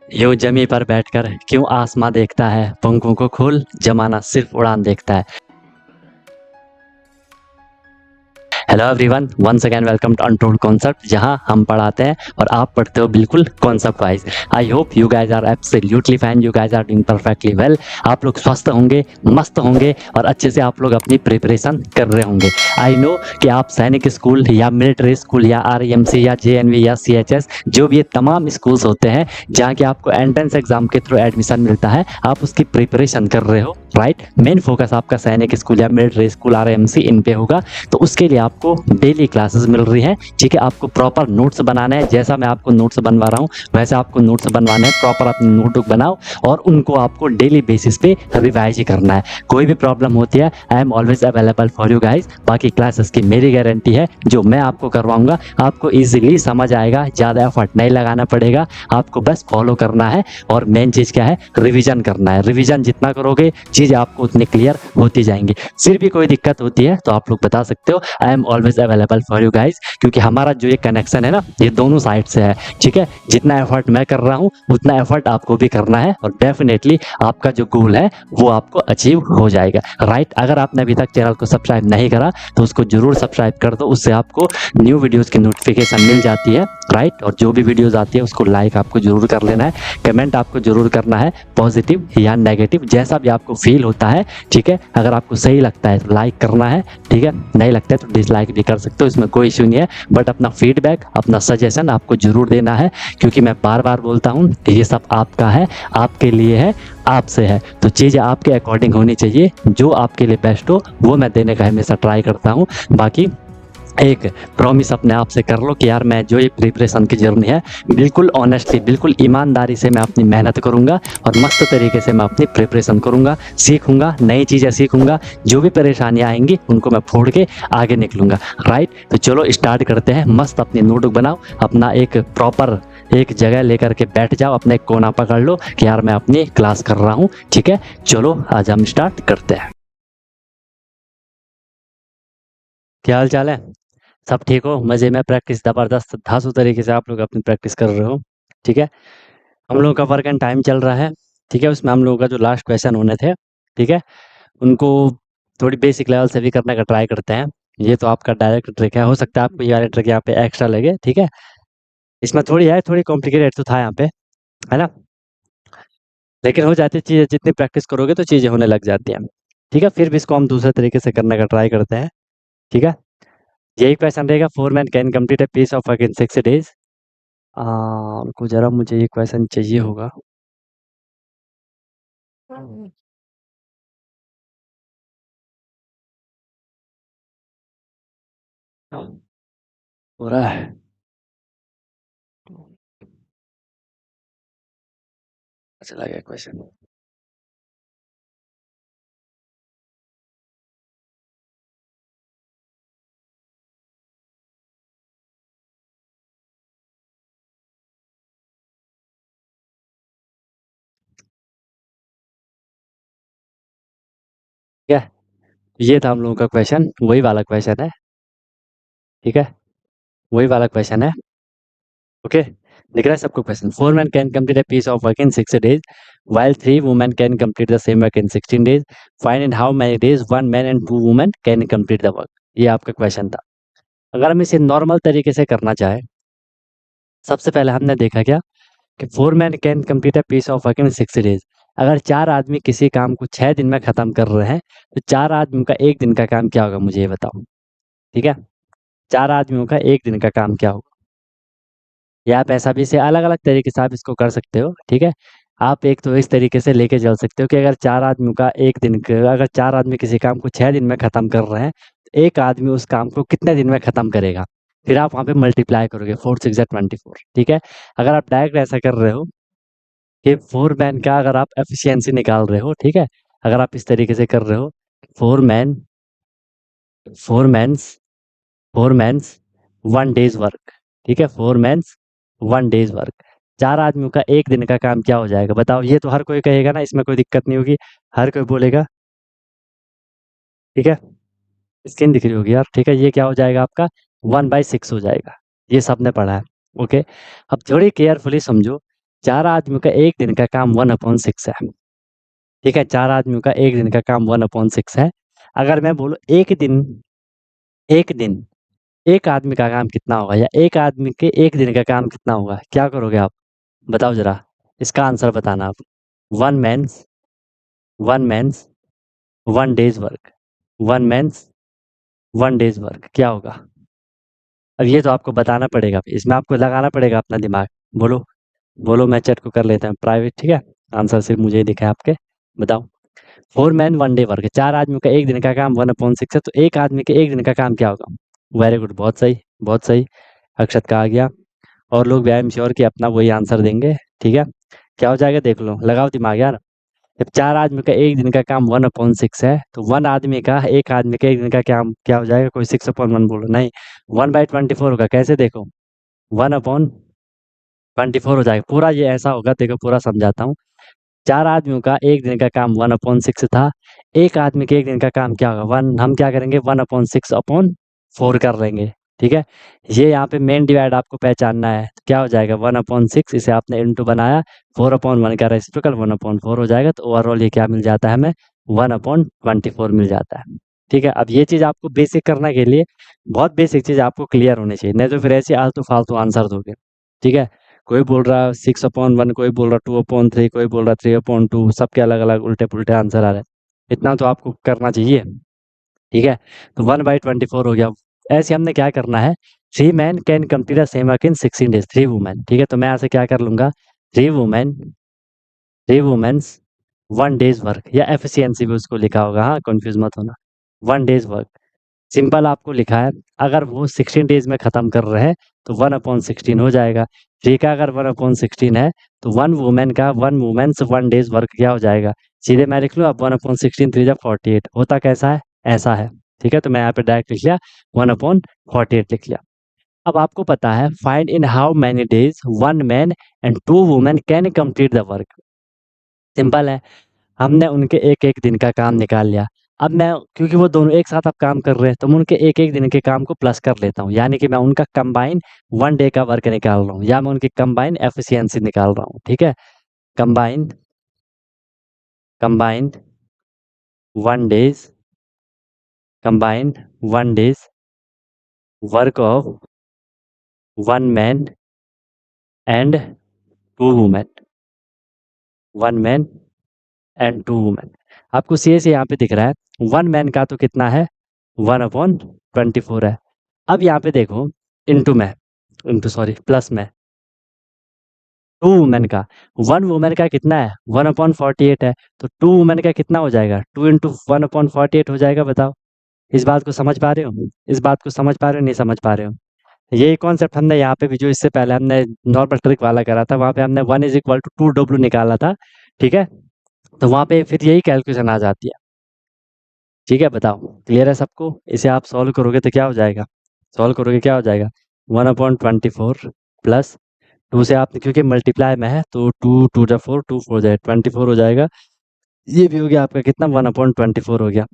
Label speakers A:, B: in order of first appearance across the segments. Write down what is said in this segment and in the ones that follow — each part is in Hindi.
A: यूं जमी पर बैठकर क्यों आसमां देखता है, पंखों को खोल जमाना सिर्फ उड़ान देखता है। Hello everyone, once again welcome to untold concept, जहां हम पढ़ाते हैं और आप पढ़ते हो बिल्कुल concept wise. I hope you guys are absolutely fine, you guys are doing perfectly well. आप लोग स्वस्थ होंगे, मस्त होंगे और अच्छे से आप लोग अपनी प्रिपरेशन कर रहे होंगे। आई नो कि आप सैनिक स्कूल या मिलिट्री स्कूल या आरईएमसी या जेएनवी या सीएचएस, जो भी ये तमाम स्कूल्स होते हैं जहाँ के आपको एंट्रेंस एग्जाम के थ्रू एडमिशन मिलता है, आप उसकी प्रिपरेशन कर रहे हो, राइट। मेन फोकस आपका सैनिक स्कूल या मिलिट्री स्कूल आरईएमसी इन पे होगा। तो उसके लिए आपको डेली क्लासेस मिल रही हैं, ठीक है। आपको प्रॉपर नोट्स बनाना है, जैसा मैं आपको नोट्स बनवा रहा हूँ वैसे आपको नोट्स बनवाने हैं। प्रॉपर अपनी नोटबुक बनाओ और उनको आपको डेली बेसिस पे रिवाइज ही करना है। कोई भी प्रॉब्लम होती है, I am always available for you guys. बाकी क्लासेस की मेरी गारंटी है, जो मैं आपको करवाऊंगा आपको ईजिली समझ आएगा, ज़्यादा एफर्ट नहीं लगाना पड़ेगा, आपको बस फॉलो करना है। और मेन चीज़ क्या है, रिविजन करना है। रिविजन जितना करोगे चीज़ आपको उतनी क्लियर होती जाएंगी। फिर भी कोई दिक्कत होती है तो आप लोग बता सकते हो, I am always available for you guys. क्योंकि हमारा जो ये कनेक्शन है ना, ये दोनों साइड से है, ठीक है। जितना एफर्ट मैं कर रहा हूँ उतना एफर्ट आपको भी करना है और डेफिनेटली आपका जो गोल है वो आपको अचीव हो जाएगा, राइट। अगर आपने अभी तक चैनल को सब्सक्राइब नहीं करा तो उसको जरूर सब्सक्राइब कर दो, उससे आपको न्यू वीडियोस की नोटिफिकेशन मिल जाती है, राइट। और जो भी वीडियोस आती है उसको लाइक आपको जरूर कर लेना है, कमेंट आपको जरूर करना है, पॉजिटिव या नेगेटिव जैसा भी आपको फील होता है, ठीक है। अगर आपको सही लगता है तो लाइक करना है, ठीक है। नहीं लगता है तो डिसलाइक भी कर सकते हो, इसमें कोई इश्यू नहीं है। बट अपना फीडबैक, अपना सजेशन आपको जरूर देना है, क्योंकि मैं बार बार बोलता हूँ कि ये सब आपका है, आपके लिए है, आपसे है। तो चीज़ें आपके अकॉर्डिंग होनी चाहिए, जो आपके लिए बेस्ट हो वो मैं देने का हमेशा ट्राई करता हूँ। बाकी एक प्रॉमिस अपने आप से कर लो कि यार मैं जो ये प्रिपरेशन की जर्नी है बिल्कुल ऑनेस्टली, बिल्कुल ईमानदारी से मैं अपनी मेहनत करूंगा और मस्त तरीके से मैं अपनी प्रिपरेशन करूंगा, सीखूंगा, नई चीज़ें सीखूंगा। जो भी परेशानियां आएंगी उनको मैं फोड़ के आगे निकलूंगा, राइट। तो चलो स्टार्ट करते हैं। मस्त अपनी नोटबुक बनाओ, अपना एक प्रॉपर एक जगह लेकर के बैठ जाओ, अपने एक कोना पकड़ लो कि यार मैं अपनी क्लास कर रहा हूँ, ठीक है। चलो आज हम स्टार्ट करते हैं। क्या हाल चाल है? सब ठीक हो? मज़े में? प्रैक्टिस ज़बरदस्त धांसू तरीके से आप लोग अपनी प्रैक्टिस कर रहे हो, ठीक है। हम लोगों का वर्क एंड टाइम चल रहा है, ठीक है। उसमें हम लोगों का जो लास्ट क्वेश्चन होने थे, ठीक है, उनको थोड़ी बेसिक लेवल से भी करने का ट्राई करते हैं। ये तो आपका डायरेक्ट ट्रिक है, हो सकता है आपको ये वाले ट्रिक यहाँ पे एक्स्ट्रा लगे, ठीक है। इसमें थोड़ी है, थोड़ी कॉम्प्लिकेटेड तो था यहाँ पे, है ना। लेकिन हो जाती है चीज़ें, जितनी प्रैक्टिस करोगे तो चीज़ें होने लग जाती हैं, ठीक है। फिर भी इसको हम दूसरे तरीके से करने का ट्राई करते हैं, ठीक है। यही क्वेश्चन रहेगा, 4 man can complete a piece of work in 6 days। रुको ज़रा, मुझे ये क्वेश्चन चाहिए होगा। हो रहा है। चला गया क्वेश्चन। ठीक है, ये था हम लोगों का क्वेश्चन, वही वाला क्वेश्चन है, ठीक है। वही वाला क्वेश्चन है, ओके। दिख रहा है सबको question? 4 man can complete a piece of work in 6 days, while 3 women can complete the same work in 16 days. Find in how many days 1 man and 2 women can complete the work। ये आपका क्वेश्चन था। अगर हम इसे नॉर्मल तरीके से करना चाहें, सबसे पहले हमने देखा क्या कि 4 man can complete a piece of work in 6 days। अगर 4 आदमी किसी काम को 6 दिन में खत्म कर रहे हैं तो 4 आदमियों का एक दिन का काम क्या होगा, मुझे ये बताओ, ठीक है। 4 आदमियों का एक दिन का काम क्या होगा? या आप ऐसा भी से अलग अलग तरीके से आप इसको कर सकते हो, ठीक है। आप एक तो इस तरीके से लेके चल सकते हो कि अगर 4 आदमियों का एक दिन अगर 4 आदमी किसी काम को 6 दिन में खत्म कर रहे हैं तो एक आदमी उस काम को कितने दिन में खत्म करेगा। फिर आप वहाँ पे मल्टीप्लाई करोगे, 4 6 24, ठीक है। अगर आप डायरेक्ट ऐसा कर रहे हो कि 4 मैन का अगर आप एफिशिएंसी निकाल रहे हो, ठीक है। अगर आप इस तरीके से कर रहे हो, 4 man, 4 mans, 4 mans 1 days work, ठीक है। 4 मैन्स 1 डेज वर्क, 4 आदमियों का एक दिन का काम क्या हो जाएगा बताओ। ये तो हर कोई कहेगा ना, इसमें कोई दिक्कत नहीं होगी, हर कोई बोलेगा, ठीक है। स्क्रीन दिख रही होगी यार, ठीक है। ये क्या हो जाएगा आपका 1/6 हो जाएगा, ये सबने पढ़ा है, ओके। अब थोड़ी केयरफुली समझो, 4 आदमियों का एक दिन का काम 1/6 है। ठीक है, 4 आदमियों का एक दिन का काम 1/6 है। अगर मैं बोलूँ एक दिन एक आदमी का काम कितना होगा, या एक आदमी के एक दिन का काम कितना होगा, क्या करोगे आप? बताओ ज़रा, इसका आंसर बताना आप। 1 mans 1 mans 1 days work 1 mans 1 days work क्या होगा? अब ये तो आपको बताना पड़ेगा, इसमें आपको लगाना पड़ेगा अपना दिमाग। बोलो, बोलो, मैं चैट को कर लेता हूँ प्राइवेट, ठीक है? आंसर सिर्फ़ मुझे ही दिखा है आपके, बताओ। 4 मैन 1 डे वर्क है, 4 आदमियों का एक दिन का काम 1/6 है, तो एक आदमी के एक दिन का काम क्या होगा? वेरी गुड, बहुत सही, बहुत सही। अक्षत का आ गया, और लोग भी आई एम श्योर कि अपना वही आंसर देंगे, ठीक है? क्या हो जाएगा देख लो, लगाओ दिमाग यार। जब 4 आदमी का एक दिन का काम 1/6 है, तो 1 आदमी का एक आदमी के एक दिन का काम क्या हो जाएगा? कोई 6/1 बोलो, नहीं, 1/24 होगा। कैसे देखो? 1/24 हो जाएगा। पूरा ये ऐसा होगा, देखो पूरा समझाता हूँ। 4 आदमियों का एक दिन का काम 1/6 था। एक आदमी के एक दिन का काम क्या होगा? 1, हम क्या करेंगे? 1/6/4 कर लेंगे, ठीक है? ये यहाँ पे मेन डिवाइड आपको पहचानना है। तो क्या हो जाएगा? 1/6, इसे आपने इंटू बनाया, 4/1 का रेसिप्रोकल 1/4 हो जाएगा, तो ओवरऑल ये क्या मिल जाता है हमें? 1/24 मिल जाता है, ठीक है? अब ये चीज़ आपको बेसिक करने के लिए बहुत बेसिक चीज़ आपको क्लियर होनी चाहिए, नहीं तो फिर ऐसे आलतू-फालतू आंसर दोगे, ठीक है? कोई बोल रहा है 6/1, कोई बोल रहा 2/3, कोई बोल रहा 3/2, सबके अलग-अलग उल्टे-पुल्टे आंसर आ रहे हैं। इतना तो आपको करना चाहिए, ठीक है? तो 1/24 हो गया। ऐसे हमने क्या करना है, 3 man can complete the same work in 16 days, 3 women, ठीक है? तो मैं यहाँ से क्या कर लूँगा, 3 वुमेन 3 वुमेन्स 1 डेज़ वर्क, या एफिशिएंसी भी उसको लिखा होगा, हाँ, कन्फ्यूज़ मत होना। 1 डेज़ वर्क, सिंपल आपको लिखा है, अगर वो 16 डेज़ में ख़त्म कर रहे हैं, तो 1/16 हो जाएगा। ठीक है, अगर 1/16 है, तो 1 वुमेन्स 1 डेज़ वर्क क्या हो जाएगा? सीधे मैं लिख लूँ अब 1/16 3 जा 48, होता कैसा है? ऐसा है, ठीक है? तो मैं यहाँ पे डायरेक्ट लिख लिया, 1/48 लिख लिया। अब आपको पता है, find in how many days 1 man and 2 women can complete the work. Simple है, हमने उनके एक-एक दिन का काम निकाल लिया। अब मैं, क्योंकि वो दोनों एक साथ अब काम कर रहे हैं, तो मैं उनके एक-एक दिन के काम को प्लस कर लेता हूँ। यानी कि मैं उनका कंबाइन 1 डे का वर्क निकाल रहा हूँ, या मैं उनकी कंबाइन एफिशिएंसी निकाल रहा हूँ, ठीक है? Combine combined 1 days combined 1 days work of 1 man and 2 women 1 man and 2 women. आपको सीधे-से यहाँ पे दिख रहा है, 1 मैन का तो कितना है? 1/24 है। अब यहाँ पे देखो, इंटू सॉरी प्लस में 2 वुमेन का, 1 वुमेन का कितना है? 1/48 है, तो 2 वुमेन का कितना हो जाएगा? 2 इंटू 1/48 हो जाएगा, बताओ। इस बात को समझ पा रहे हो? इस बात को समझ पा रहे हो, नहीं समझ पा रहे हो? यही कॉन्सेप्ट हमने यहाँ पे भी, जो इससे पहले हमने नॉर्मल ट्रिक वाला करा था, वहाँ पे हमने 1 इज़ इक्वल टू 2W निकाला था, ठीक है? तो वहाँ पे फिर यही कैलकुलेशन आ जाती है। ठीक है, बताओ, क्लियर है सबको? इसे आप सॉल्व करोगे तो क्या हो जाएगा? सॉल्व करोगे क्या हो जाएगा? 1/24 प्लस 2 से आपने, क्योंकि मल्टीप्लाई में है, तो 2 2 जा 4, 2 4 जा 24 हो जाएगा। ये भी हो गया आपका कितना? 1/24 हो गया।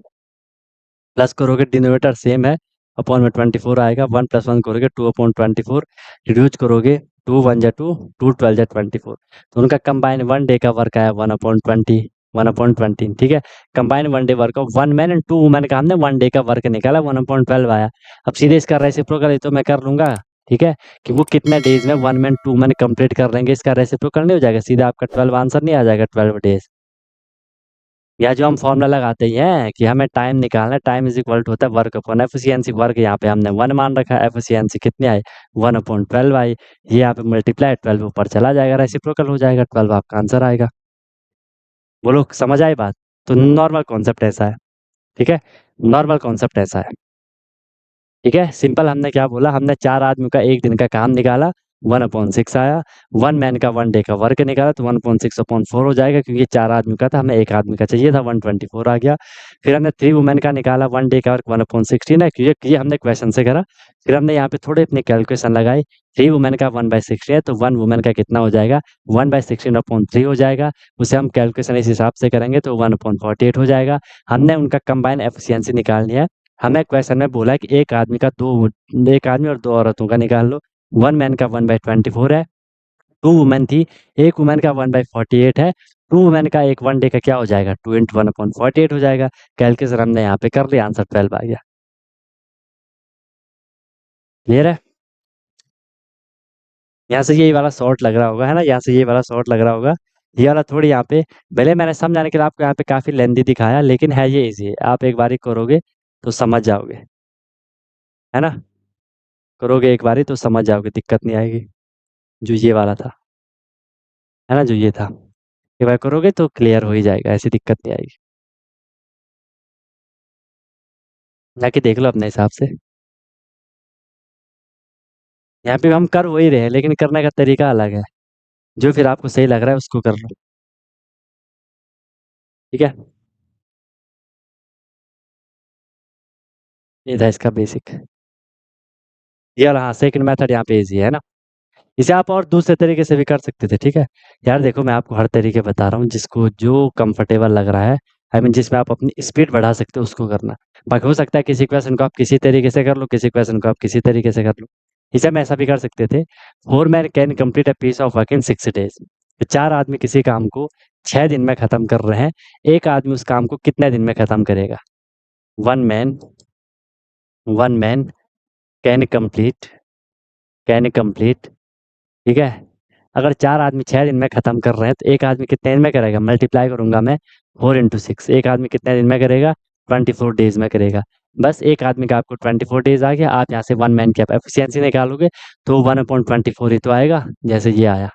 A: प्लस करोगे, डिनोमिनेटर सेम है, अपॉन में 24 आएगा, 1 + 1 करोगे 2/24, रिड्यूस करोगे, 2 1 जा 2, 2 12 जा 24, तो उनका कंबाइन 1 डे का वर्क आया 1/20, ठीक है? Combine 1 day work of 1 man and 2 women का हमने 1 डे का वर्क निकाला, 1/12 आया। अब सीधे इसका रेसिप्रोकल तो मैं कर लूँगा, ठीक है? कि वो कितने डेज़ में 1 मैन 2 वुमेन कंप्लीट कर लेंगे, इसका रेसिप्रोकल नहीं हो जाएगा, सीधा आपका 12 आंसर नहीं आ जाएगा, 12 डेज़। या जो हम फॉर्मूला लगाते ही हैं कि हमें टाइम निकालना है, टाइम इज़ इक्वल टू होता है वर्क अपॉन एफिशिएंसी, वर्क यहाँ पे हमने 1 मान रखा है, एफिशिएंसी कितनी आई? 1/12 आई। ये यहाँ पे मल्टीप्लाई 12 ऊपर चला जाएगा, रेसिप्रोकल हो जाएगा, 12 आपका आंसर आएगा। बोलो, समझ आई बात? तो नॉर्मल कॉन्सेप्ट ऐसा है, ठीक है? नॉर्मल कॉन्सेप्ट ऐसा है। ठीक है, सिंपल हमने क्या बोला, हमने 4 आदमियों का एक दिन का काम निकाला, 1/6 आया, 1 मैन का 1 डे का वर्क निकाला, तो 1/6/4 हो जाएगा, क्योंकि 4 आदमी का था, हमें 1 आदमी का चाहिए था, 1/24 आ गया। फिर हमने 3 वुमेन का निकाला, 1 डे का वर्क 1/16 है, क्योंकि ये हमने क्वेश्चन से करा। फिर हमने यहाँ पे थोड़ी अपनी कैलकुलेशन लगाई, 3 वुमेन का 1/16 है, तो 1 वुमेन का कितना हो जाएगा? 1/16/3 हो जाएगा। उसे हम कैलकुलेशन इस हिसाब से करेंगे, तो 1/48 हो जाएगा। हमने उनका कंबाइन एफिशिएंसी निकालनी है। हमें क्वेश्चन में बोला है कि एक आदमी और 2 औरतों का निकाल लो। 1 मैन का 1/24 है, टू वुमेन थी, एक वुमेन का 1/48 है, टू वुमेन का एक वन डे का क्या हो जाएगा, 2 इंटू 1/48 हो जाएगा। कैलकुलेशन हमने यहाँ पे कर लिया, आंसर 12 आ गया। क्लियर है? यहाँ से यही वाला शॉर्ट लग रहा होगा, है ना, यहाँ से ये वाला शॉर्ट लग रहा होगा। ये वाला थोड़ी यहाँ पे, भले मैंने समझाने के लिए आपको यहाँ पे काफ़ी लेंदी दिखाया, लेकिन है ये इजी है, आप एक बारी करोगे तो समझ जाओगे, है ना, करोगे एक बारी तो समझ जाओगे, दिक्कत नहीं आएगी। जो ये वाला था, है ना, जो ये था, एक बार करोगे तो क्लियर हो ही जाएगा, ऐसी दिक्कत नहीं आएगी। जाके देख लो अपने हिसाब से। यहाँ पे हम कर वही रहे हैं, लेकिन करने का तरीका अलग है। जो फिर आपको सही लग रहा है उसको कर लो। ठीक है, ये था इसका बेसिक। ये वाला, हाँ, सेकंड मेथड यहाँ पे इजी है ना। इसे आप और दूसरे तरीके से भी कर सकते थे, ठीक है। यार देखो, मैं आपको हर तरीके बता रहा हूँ, जिसको जो कंफर्टेबल लग रहा है, आई मीन जिसमें आप अपनी स्पीड बढ़ा सकते हो उसको करना। बाकी हो सकता है किसी क्वेश्चन को आप किसी तरीके से कर लो, किसी क्वेश्चन को आप किसी तरीके से कर लो। इसे हम ऐसा भी कर सकते थे, 4 man can complete a piece of work in 6 days। तो 4 आदमी किसी काम को 6 दिन में खत्म कर रहे हैं, एक आदमी उस काम को कितने दिन में खत्म करेगा। 1 man, 1 man can complete, can complete, ठीक है। अगर 4 आदमी 6 दिन में खत्म कर रहे हैं तो एक आदमी कितने दिन में करेगा, मल्टीप्लाई करूंगा मैं, 4 इंटू 6, एक आदमी कितने दिन में करेगा, 24 डेज में करेगा। बस एक आदमी का आपको 24 डेज आ गया, आप यहाँ से 1 मैन की आप एफिशिएंसी निकालोगे तो 1/24 ही तो आएगा, जैसे ये आया।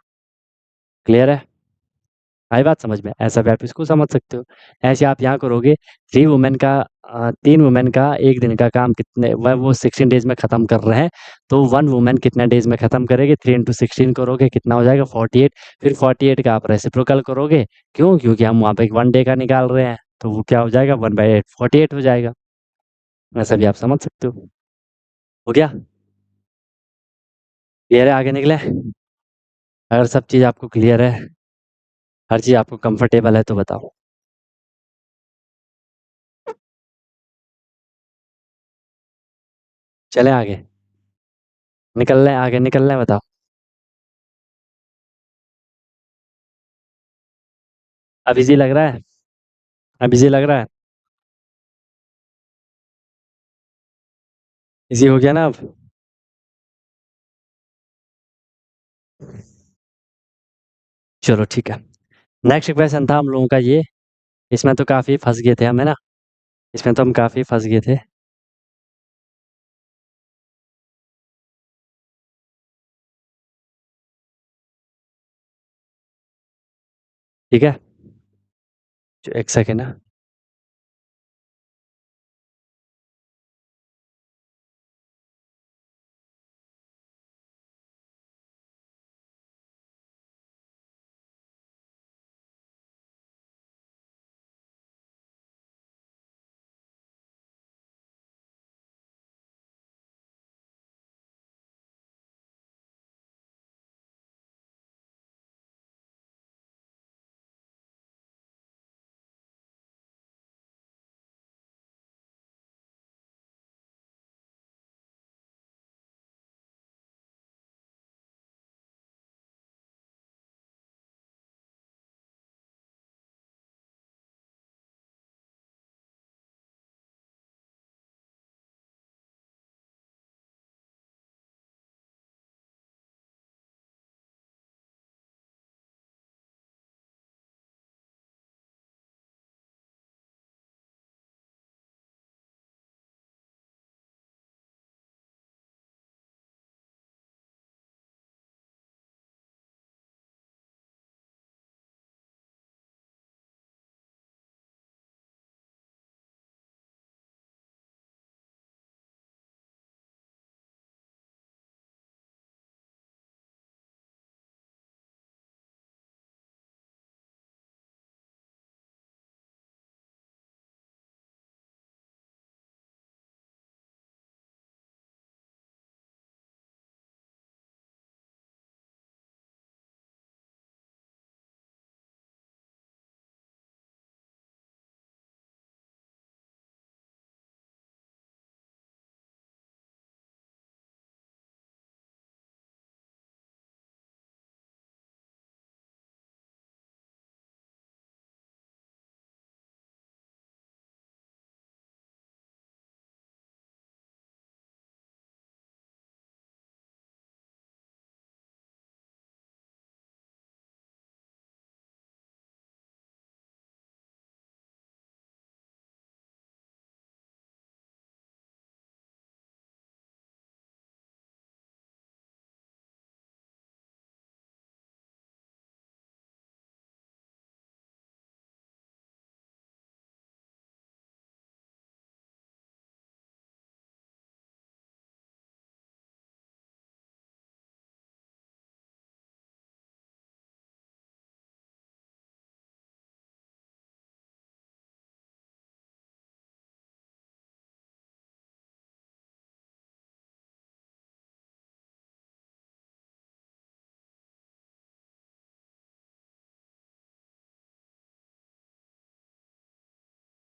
A: क्लियर है? आई बात समझ में? ऐसा भी आप इसको समझ सकते हो। ऐसे आप यहाँ करोगे, 3 वुमेन का एक दिन का काम कितने, वह वो 16 डेज में खत्म कर रहे हैं, तो 1 वुमेन कितने डेज में खत्म करेगी, 3 इंटू 16 करोगे कितना हो जाएगा, 48। फिर 48 का आप रेसिप्रोकल करोगे, क्यों, क्योंकि हम वहाँ पे 1 डे का निकाल रहे हैं, तो वो क्या हो जाएगा, 1/8 48 हो जाएगा। ऐसा भी आप समझ सकते हो गया। क्लियर है? आगे निकले? अगर सब चीज़ आपको क्लियर है, हर चीज़ आपको कंफर्टेबल है तो बताओ। चले आगे, निकल रहे हैं, आगे निकल रहे हैं, बताओ। अब इजी लग रहा है? अब इजी लग रहा है? इजी हो गया ना अब? चलो ठीक है। नेक्स्ट क्वेश्चन था हम लोगों का ये, इसमें तो काफ़ी फंस गए थे हम, है ना, इसमें तो हम काफ़ी फंस गए थे। ठीक है, एक सेकेंड है।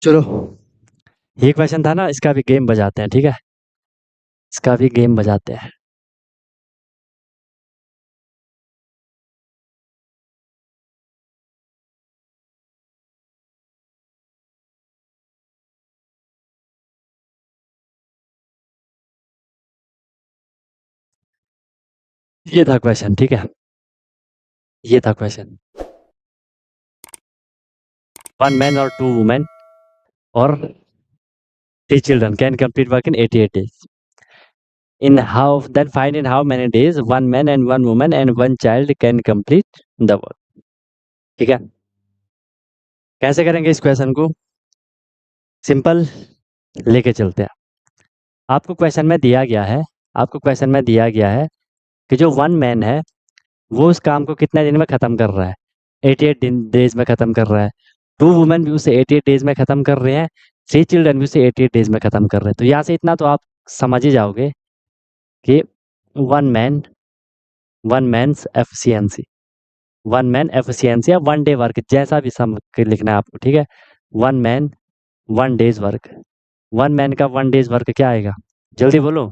A: चलो, ये क्वेश्चन था ना, इसका भी गेम बजाते हैं, ठीक है? इसका भी गेम बजाते हैं। ये था क्वेश्चन, ठीक है? ये था क्वेश्चन। वन मैन और टू वुमेन और three children can complete work in 88 days. In how then find in how many days one man and one woman and one child can complete the work. ठीक है? कैसे करेंगे इस क्वेश्चन को? सिंपल, लेके चलते हैं। आपको क्वेश्चन में दिया गया है, आपको क्वेश्चन में दिया गया है कि जो वन मैन है वो उस काम को कितने दिन में ख़त्म कर रहा है? 88 डेज में ख़त्म कर रहा है। टू वुमेन भी उसे 88 डेज में ख़त्म कर रहे हैं। थ्री चिल्ड्रन भी उसे 88 डेज में ख़त्म कर रहे हैं। तो यहाँ से इतना तो आप समझ ही जाओगे कि one man, one mans efficiency, one man efficiency या वन डे वर्क, जैसा भी सम लिखना है आपको, ठीक है? One man one days work, one man का वन डेज वर्क क्या आएगा? जल्दी बोलो,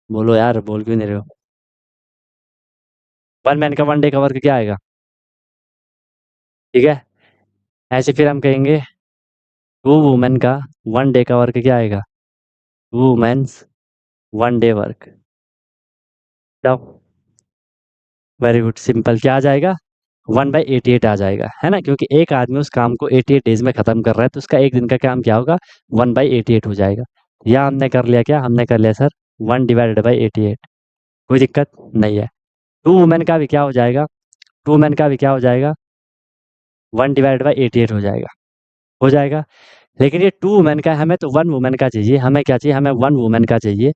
A: बोलो यार, बोल क्यों नहीं रहे हो? वन मैन का वन डे का वर्क क्या आएगा? ठीक है? ऐसे फिर हम कहेंगे टू वुमेन का वन डे का वर्क क्या आएगा? Two womens one day work. Very good, simple, क्या आ जाएगा? 1/88 आ जाएगा, है ना? क्योंकि एक आदमी उस काम को 88 डेज में ख़त्म कर रहा है, तो उसका एक दिन का काम क्या होगा? 1/88 हो जाएगा। या हमने कर लिया, क्या हमने कर लिया सर? 1/88। कोई दिक्कत नहीं है। टू वुमेन का भी क्या हो जाएगा? टू वुमेन का भी क्या हो जाएगा? 1/88 हो जाएगा, हो जाएगा। लेकिन ये टू वुमेन का, हमें तो वन वुमेन का चाहिए। हमें क्या चाहिए? हमें वन वुमेन का चाहिए।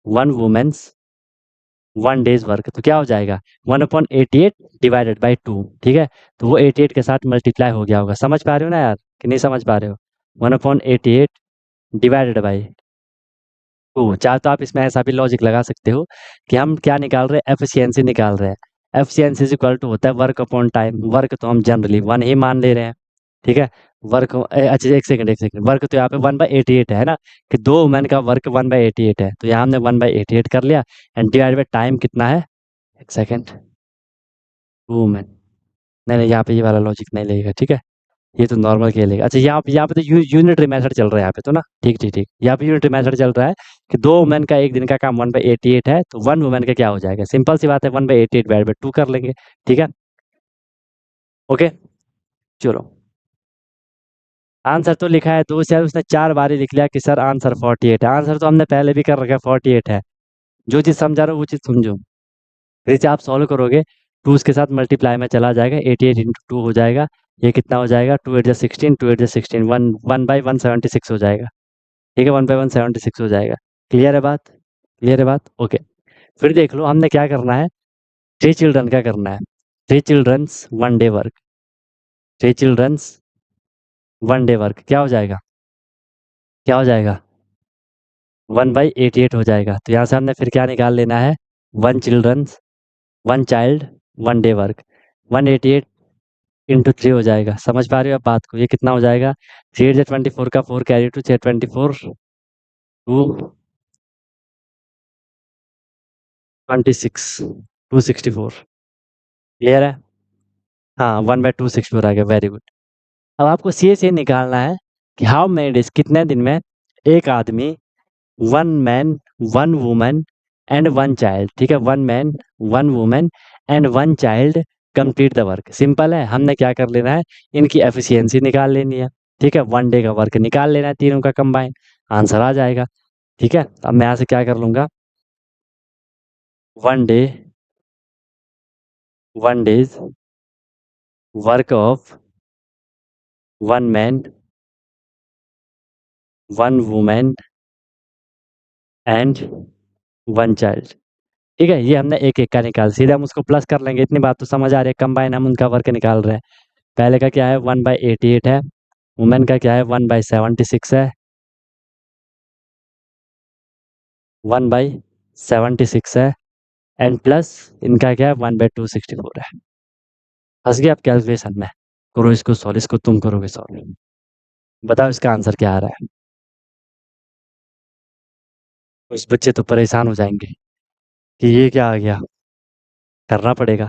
A: One womens one days work, तो क्या हो जाएगा? 1/88 डिवाइडेड बाई टू, ठीक है? तो वो 88 के साथ मल्टीप्लाई हो गया होगा। समझ पा रहे हो ना यार, कि नहीं समझ पा रहे हो? 1/88 डिवाइडेड बाई टू। चाहे तो आप इसमें ऐसा भी लॉजिक लगा सकते हो कि हम क्या निकाल रहे हैं? एफिशिएंसी निकाल रहे हैं। एफिशिएंसी इज इक्वल टू होता है वर्क अपॉन टाइम। वर्क तो हम जनरली वन ही मान ले रहे हैं, ठीक है? वर्क अच्छा, एक सेकंड, एक सेकंड, वर्क तो यहाँ पे 1/88 है ना, कि दो वुमेन का वर्क 1/88 है, तो यहाँ हमने 1/88 कर लिया। एंड डिवाइड बाई टाइम कितना है? एक सेकंड, वुमेन। नहीं नहीं, यहाँ पे ये वाला लॉजिक नहीं लगेगा, ठीक है? ये तो नॉर्मल के लेगा। अच्छा, यहाँ पे तो यूनिटरी मेथड चल रहा है यहाँ पे तो ना, ठीक ठीक ठीक, यहाँ पे यूनिटरी मेथड चल रहा है कि दो वुमेन का एक दिन का काम 1/88 है, तो वन वुमेन का क्या हो जाएगा? सिंपल सी बात है, 1/88 डिवाइड बाई टू कर लेंगे, ठीक है? ओके, चलो। आंसर तो लिखा है दो से, उसने चार बार ही लिख लिया कि सर आंसर 48 है। आंसर तो हमने पहले भी कर रखा है, 48 है। जो चीज़ समझा रहा हो वो चीज़ समझो। फिर से आप सॉल्व करोगे, टू उसके साथ मल्टीप्लाई में चला जाएगा, 88 इंटू टू हो जाएगा। ये कितना हो जाएगा? 2 8 16, 2 8 16, वन वन बाई 176 हो जाएगा, ठीक है? 1/176 हो जाएगा। क्लियर है बात? क्लियर है बात? ओके। फिर देख लो, हमने क्या करना है? थ्री चिल्ड्रन का करना है। Three childrens one day work, three childrens one day work क्या हो जाएगा? क्या हो जाएगा? 1/88 हो जाएगा। तो यहाँ से हमने फिर क्या निकाल लेना है? One childrens one child one day work, 188 into three हो जाएगा। समझ पा रहे हो आप बात को? ये कितना हो जाएगा? 3 8 24 का 4 कैरी टू 6 24 टू 26 264। क्लियर है? हाँ, 1/264 आ गया, वेरी गुड। अब आपको सी निकालना है कि हाउ मेनी डेज, कितने दिन में एक आदमी, one man one woman and one child, ठीक है? One man one woman and one child complete the work. Simple है, हमने क्या कर लेना है? इनकी एफिशिएंसी निकाल लेनी है, ठीक है? वन डे का वर्क निकाल लेना है, तीनों का कंबाइन, आंसर आ जाएगा, ठीक है? अब मैं यहाँ से क्या कर लूँगा? One day one days work of one man one women and one child, ठीक है? ये हमने एक एक का निकाल, सीधे हम उसको प्लस कर लेंगे। इतनी बात तो समझ आ रही है, कंबाइन हम उनका वर्क निकाल रहे हैं। पहले का क्या है? 1/88 है। वुमेन का क्या है? 1/76 है, 1/76 है। एंड प्लस इनका क्या है? 1/264 है। फंस गए आप कैलकुलेशन में? करो इसको सॉल्व, इसको तुम करोगे सॉल्व। बताओ इसका आंसर क्या आ रहा है। कुछ बच्चे तो परेशान हो जाएंगे कि ये क्या आ गया। करना पड़ेगा।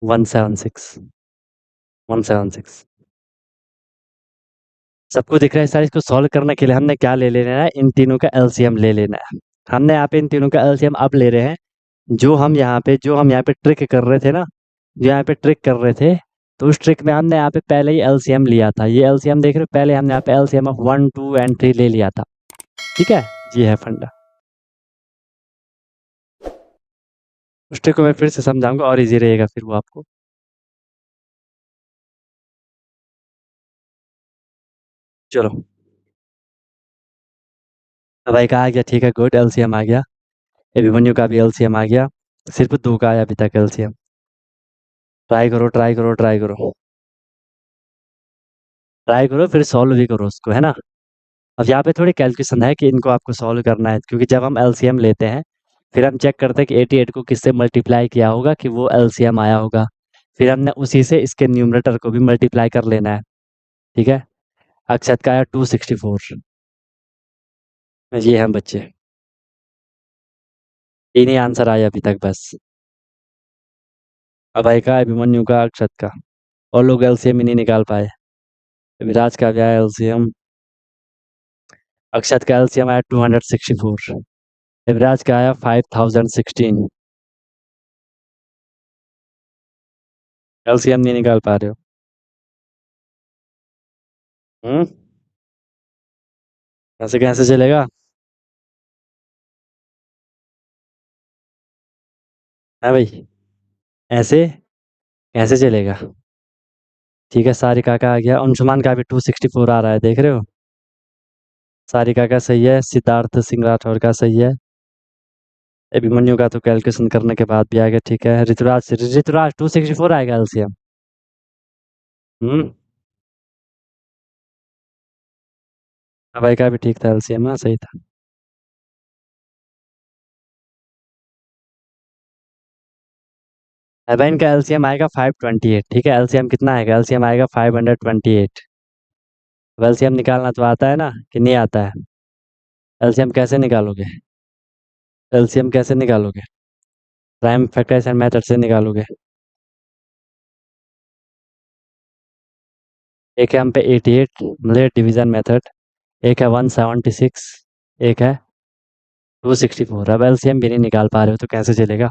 A: 176। 176। सबको दिख रहा है सर, इसको सॉल्व करने के लिए हमने क्या ले लेना है, इन तीनों का एलसीएम ले लेना है। हमने यहाँ पे इन तीनों का एलसीएम अब ले रहे हैं। जो हम यहाँ पे ट्रिक कर रहे थे ना, जो यहाँ पे ट्रिक कर रहे थे, तो उस ट्रिक में हमने यहाँ पे पहले ही एलसीएम लिया था। ये एलसीएम देख रहे हो, पहले हमने यहाँ पे एलसीएम ऑफ 1 2 एंड 3 ले लिया था। ठीक है, ये है फंडा। उस ट्रिक को मैं फिर से समझाऊंगा और इजी रहेगा फिर वो आपको। चलो। अब भाई का आ गया, ठीक है, गुड, एलसीएम आ गया। अभिमन्यु का भी एलसीएम आ गया। सिर्फ दो का आया अभी तक एलसीएम। ट्राई करो, ट्राई करो, ट्राई करो। ट्राई करो फिर सॉल्व भी करो उसको, है ना। अब यहाँ पे थोड़ी कैलकुलेशन है कि इनको आपको सॉल्व करना है, क्योंकि जब हम एलसीएम लेते हैं फिर हम चेक करते हैं कि 88 को किससे मल्टीप्लाई किया होगा कि वो एलसीएम आया होगा। फिर हमने उसी से इसके न्यूमरेटर को भी मल्टीप्लाई कर लेना है। ठीक है। अक्षत का आया 264। ये हैं बच्चे। तीन ही आंसर आया अभी तक बस। अभय का, अभिमन्यु का, अक्षत का। और लोग एलसीएम ही नहीं निकाल पाए। विराज का भी आया एलसीएम। अक्षत का एलसीएम आया 264। विराज का आया 5016। एलसीएम नहीं निकाल पा रहे हो। हम्म। ऐसे कैसे चलेगा। है भाई। ऐसे कैसे चलेगा। ठीक है, सारिका का आ गया, अंशुमान का भी 264 आ रहा है, देख रहे हो। सारिका का सही है, सिद्धार्थ सिंह राठौर का सही है। अभिमन्यु का तो कैलकुलेशन करने के बाद भी आ गया, ठीक है। ऋतुराज 264 आएगा एलसीएम। हम्म। अभय का भी ठीक था एलसीएम, हाँ सही था। अभय का एलसीएम आएगा 528। ठीक है, एलसीएम कितना आएगा, एलसीएम आएगा 528। एलसीएम निकालना तो आता है ना कि नहीं आता है। एलसीएम कैसे निकालोगे। एलसीएम कैसे निकालोगे। प्राइम फैक्टराइजेशन मेथड से निकालोगे। एक है हम पे 88 मतलब डिवीजन मेथड। एक है 176। एक है 264। अब एलसीएम भी नहीं निकाल पा रहे हो तो कैसे चलेगा।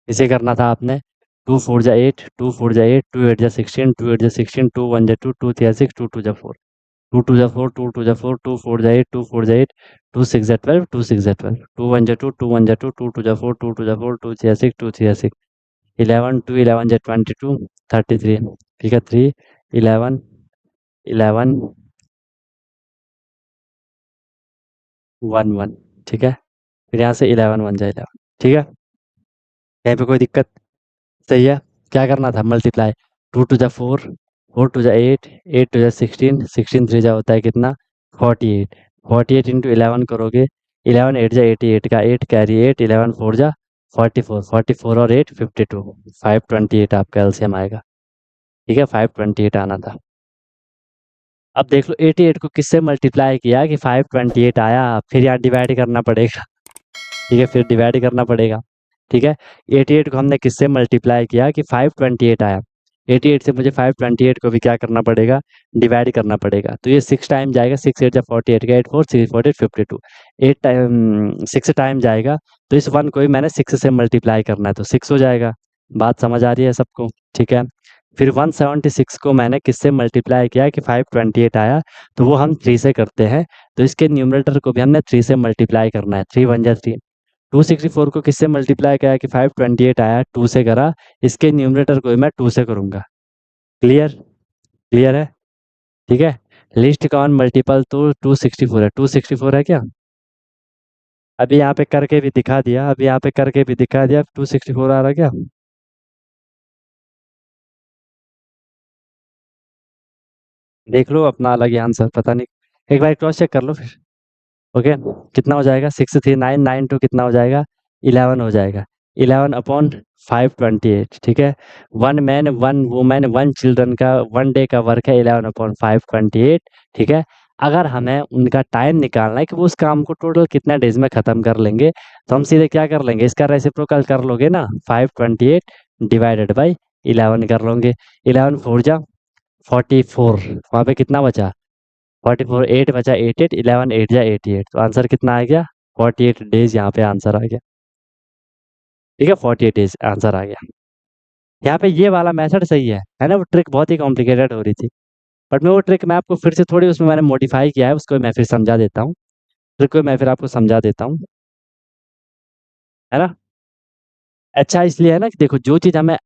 A: इसे करना था आपने। 2 4 जा 8, 2 4 जा 8, 2 8 जा 16, 2 8 जा 16, 2 1 जा 2, 2 3 जा 6, 2 2 जा 4, 2 2 जा 4, 2 2 जा 4, 2 4 जा 8, 2 4 जा 8, 2 6 जा 12, 2 6 जा 12, 2 1 जा 2, 2 1 जा 2, 2 2 जा 4, 2 2 जा 4, 2 3 जा 6, 2 3 जा 6, 11 2 11 जा 22, 33। ठीक है, 3 11 11 1 1। ठीक है, फिर यहाँ से 11 1 जा 11। ठीक है, कहीं पे कोई दिक्कत। सही है। क्या करना था, मल्टीप्लाई। 2 2 जा 4, 4 2 जा 8, 8 2 जा 16, 16 3 जा होता है कितना, 48। 48 इंटू 11 करोगे। 11 8 जा 88 का 8 कैरी 8, 11 4 जा 44, 44 और 8 52। 528 आपका एलसीएम आएगा। ठीक है, 528 आना था। अब देख लो 88 को किससे मल्टीप्लाई किया कि 528 आया, फिर यहाँ डिवाइड करना पड़ेगा। ठीक है, फिर डिवाइड करना पड़ेगा। ठीक है, 88 को हमने किससे मल्टीप्लाई किया कि 528 आया। 88 से मुझे 528 को भी क्या करना पड़ेगा, डिवाइड करना पड़ेगा। तो ये 6 टाइम जाएगा, 6 8 जा 48 का 8 4 6 4 8 52। 8 टाइम 6 टाइम जाएगा। तो इस 1 को भी मैंने 6 से मल्टीप्लाई करना है तो 6 हो जाएगा। बात समझ आ रही है सबको। ठीक है, फिर 176 को मैंने किससे मल्टीप्लाई किया कि 528 आया, तो वो हम 3 से करते हैं। तो इसके न्यूमरेटर को भी हमने 3 से मल्टीप्लाई करना है, 3 1 जा 3। 264 को किससे मल्टीप्लाई किया कि 528 आया, 2 से करा। इसके न्यूमरेटर को भी मैं 2 से करूंगा। क्लियर। क्लियर है। ठीक है, लिस्ट कॉमन मल्टीपल तो 264 है। 264 है क्या। अभी यहाँ पे करके भी दिखा दिया, अभी यहाँ पे करके भी दिखा दिया, 264 आ रहा क्या। देख लो अपना अलग ही आंसर, पता नहीं। एक बार क्रॉस चेक कर लो फिर। ओके, कितना हो जाएगा, 6 3 9 9 2 कितना हो जाएगा, 11 हो जाएगा। 11 अपॉन 528, ठीक है। 1 मैन 1 वुमेन 1 चिल्ड्रन का 1 डे का वर्क है 11 अपॉन 528, ठीक है। अगर हमें उनका टाइम निकालना है कि वो उस काम को टोटल कितना डेज में ख़त्म कर लेंगे, तो हम सीधे क्या कर लेंगे, इसका रेसिप्रोकल कर लोगे ना, 528 डिवाइडेड बाई 11 कर लोगे। 11 4 जा 44, वहाँ पे कितना बचा, 44, 8 बचा 88, 11 8 जा 88, तो आंसर कितना आ गया, 48 डेज यहाँ पे आंसर आ गया, ठीक है। 48 डेज आंसर आ गया। यहाँ पे ये वाला मेथड सही है ना। वो ट्रिक बहुत ही कॉम्प्लिकेटेड हो रही थी, बट मैं वो ट्रिक मैं आपको फिर से थोड़ी उसमें मैंने मॉडिफाई किया है, उसको मैं फिर समझा देता हूँ। ट्रिक को मैं फिर आपको समझा देता हूँ, है ना। अच्छा इसलिए है ना कि देखो, जो चीज़ हमें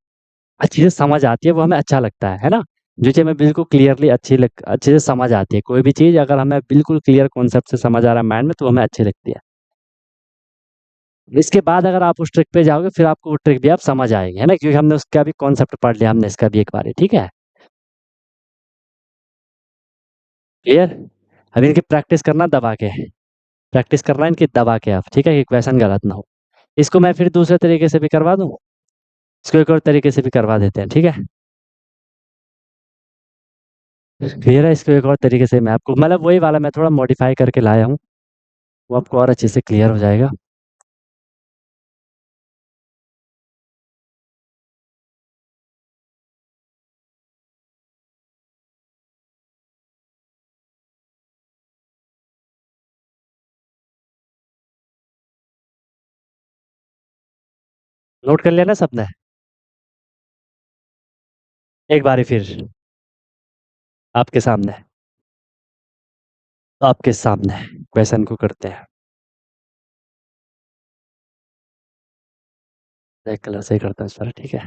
A: अच्छी से समझ आती है वो हमें अच्छा लगता है ना। जो चीज़ हमें बिल्कुल क्लियरली अच्छे से समझ आती है, कोई भी चीज़ अगर हमें बिल्कुल क्लियर कॉन्सेप्ट से समझ आ रहा है माइंड में, तो हमें अच्छी लगती है। इसके बाद अगर आप उस ट्रिक पे जाओगे, फिर आपको वो ट्रिक भी आप समझ आएगी, है ना, क्योंकि हमने उसका भी कॉन्सेप्ट पढ़ लिया हमने इसका भी एक बार, ठीक है। क्लियर। अब इनकी प्रैक्टिस करना दबा के, प्रैक्टिस करना इनकी दबा के आप, ठीक है, कि क्वेश्चन गलत ना हो। इसको मैं फिर दूसरे तरीके से भी करवा दूँ, इसको एक और तरीके से भी करवा देते हैं, ठीक है। क्लियर है। इसको एक और तरीके से मैं आपको मतलब वही वाला मैं थोड़ा मॉडिफाई करके लाया हूँ, वो आपको और अच्छे से क्लियर हो जाएगा। नोट कर लिया ना सबने, एक बारी फिर आपके सामने, आपके सामने क्वेश्चन को करते हैं, ब्लैक कलर से ही करता हूँ इस बार, ठीक है।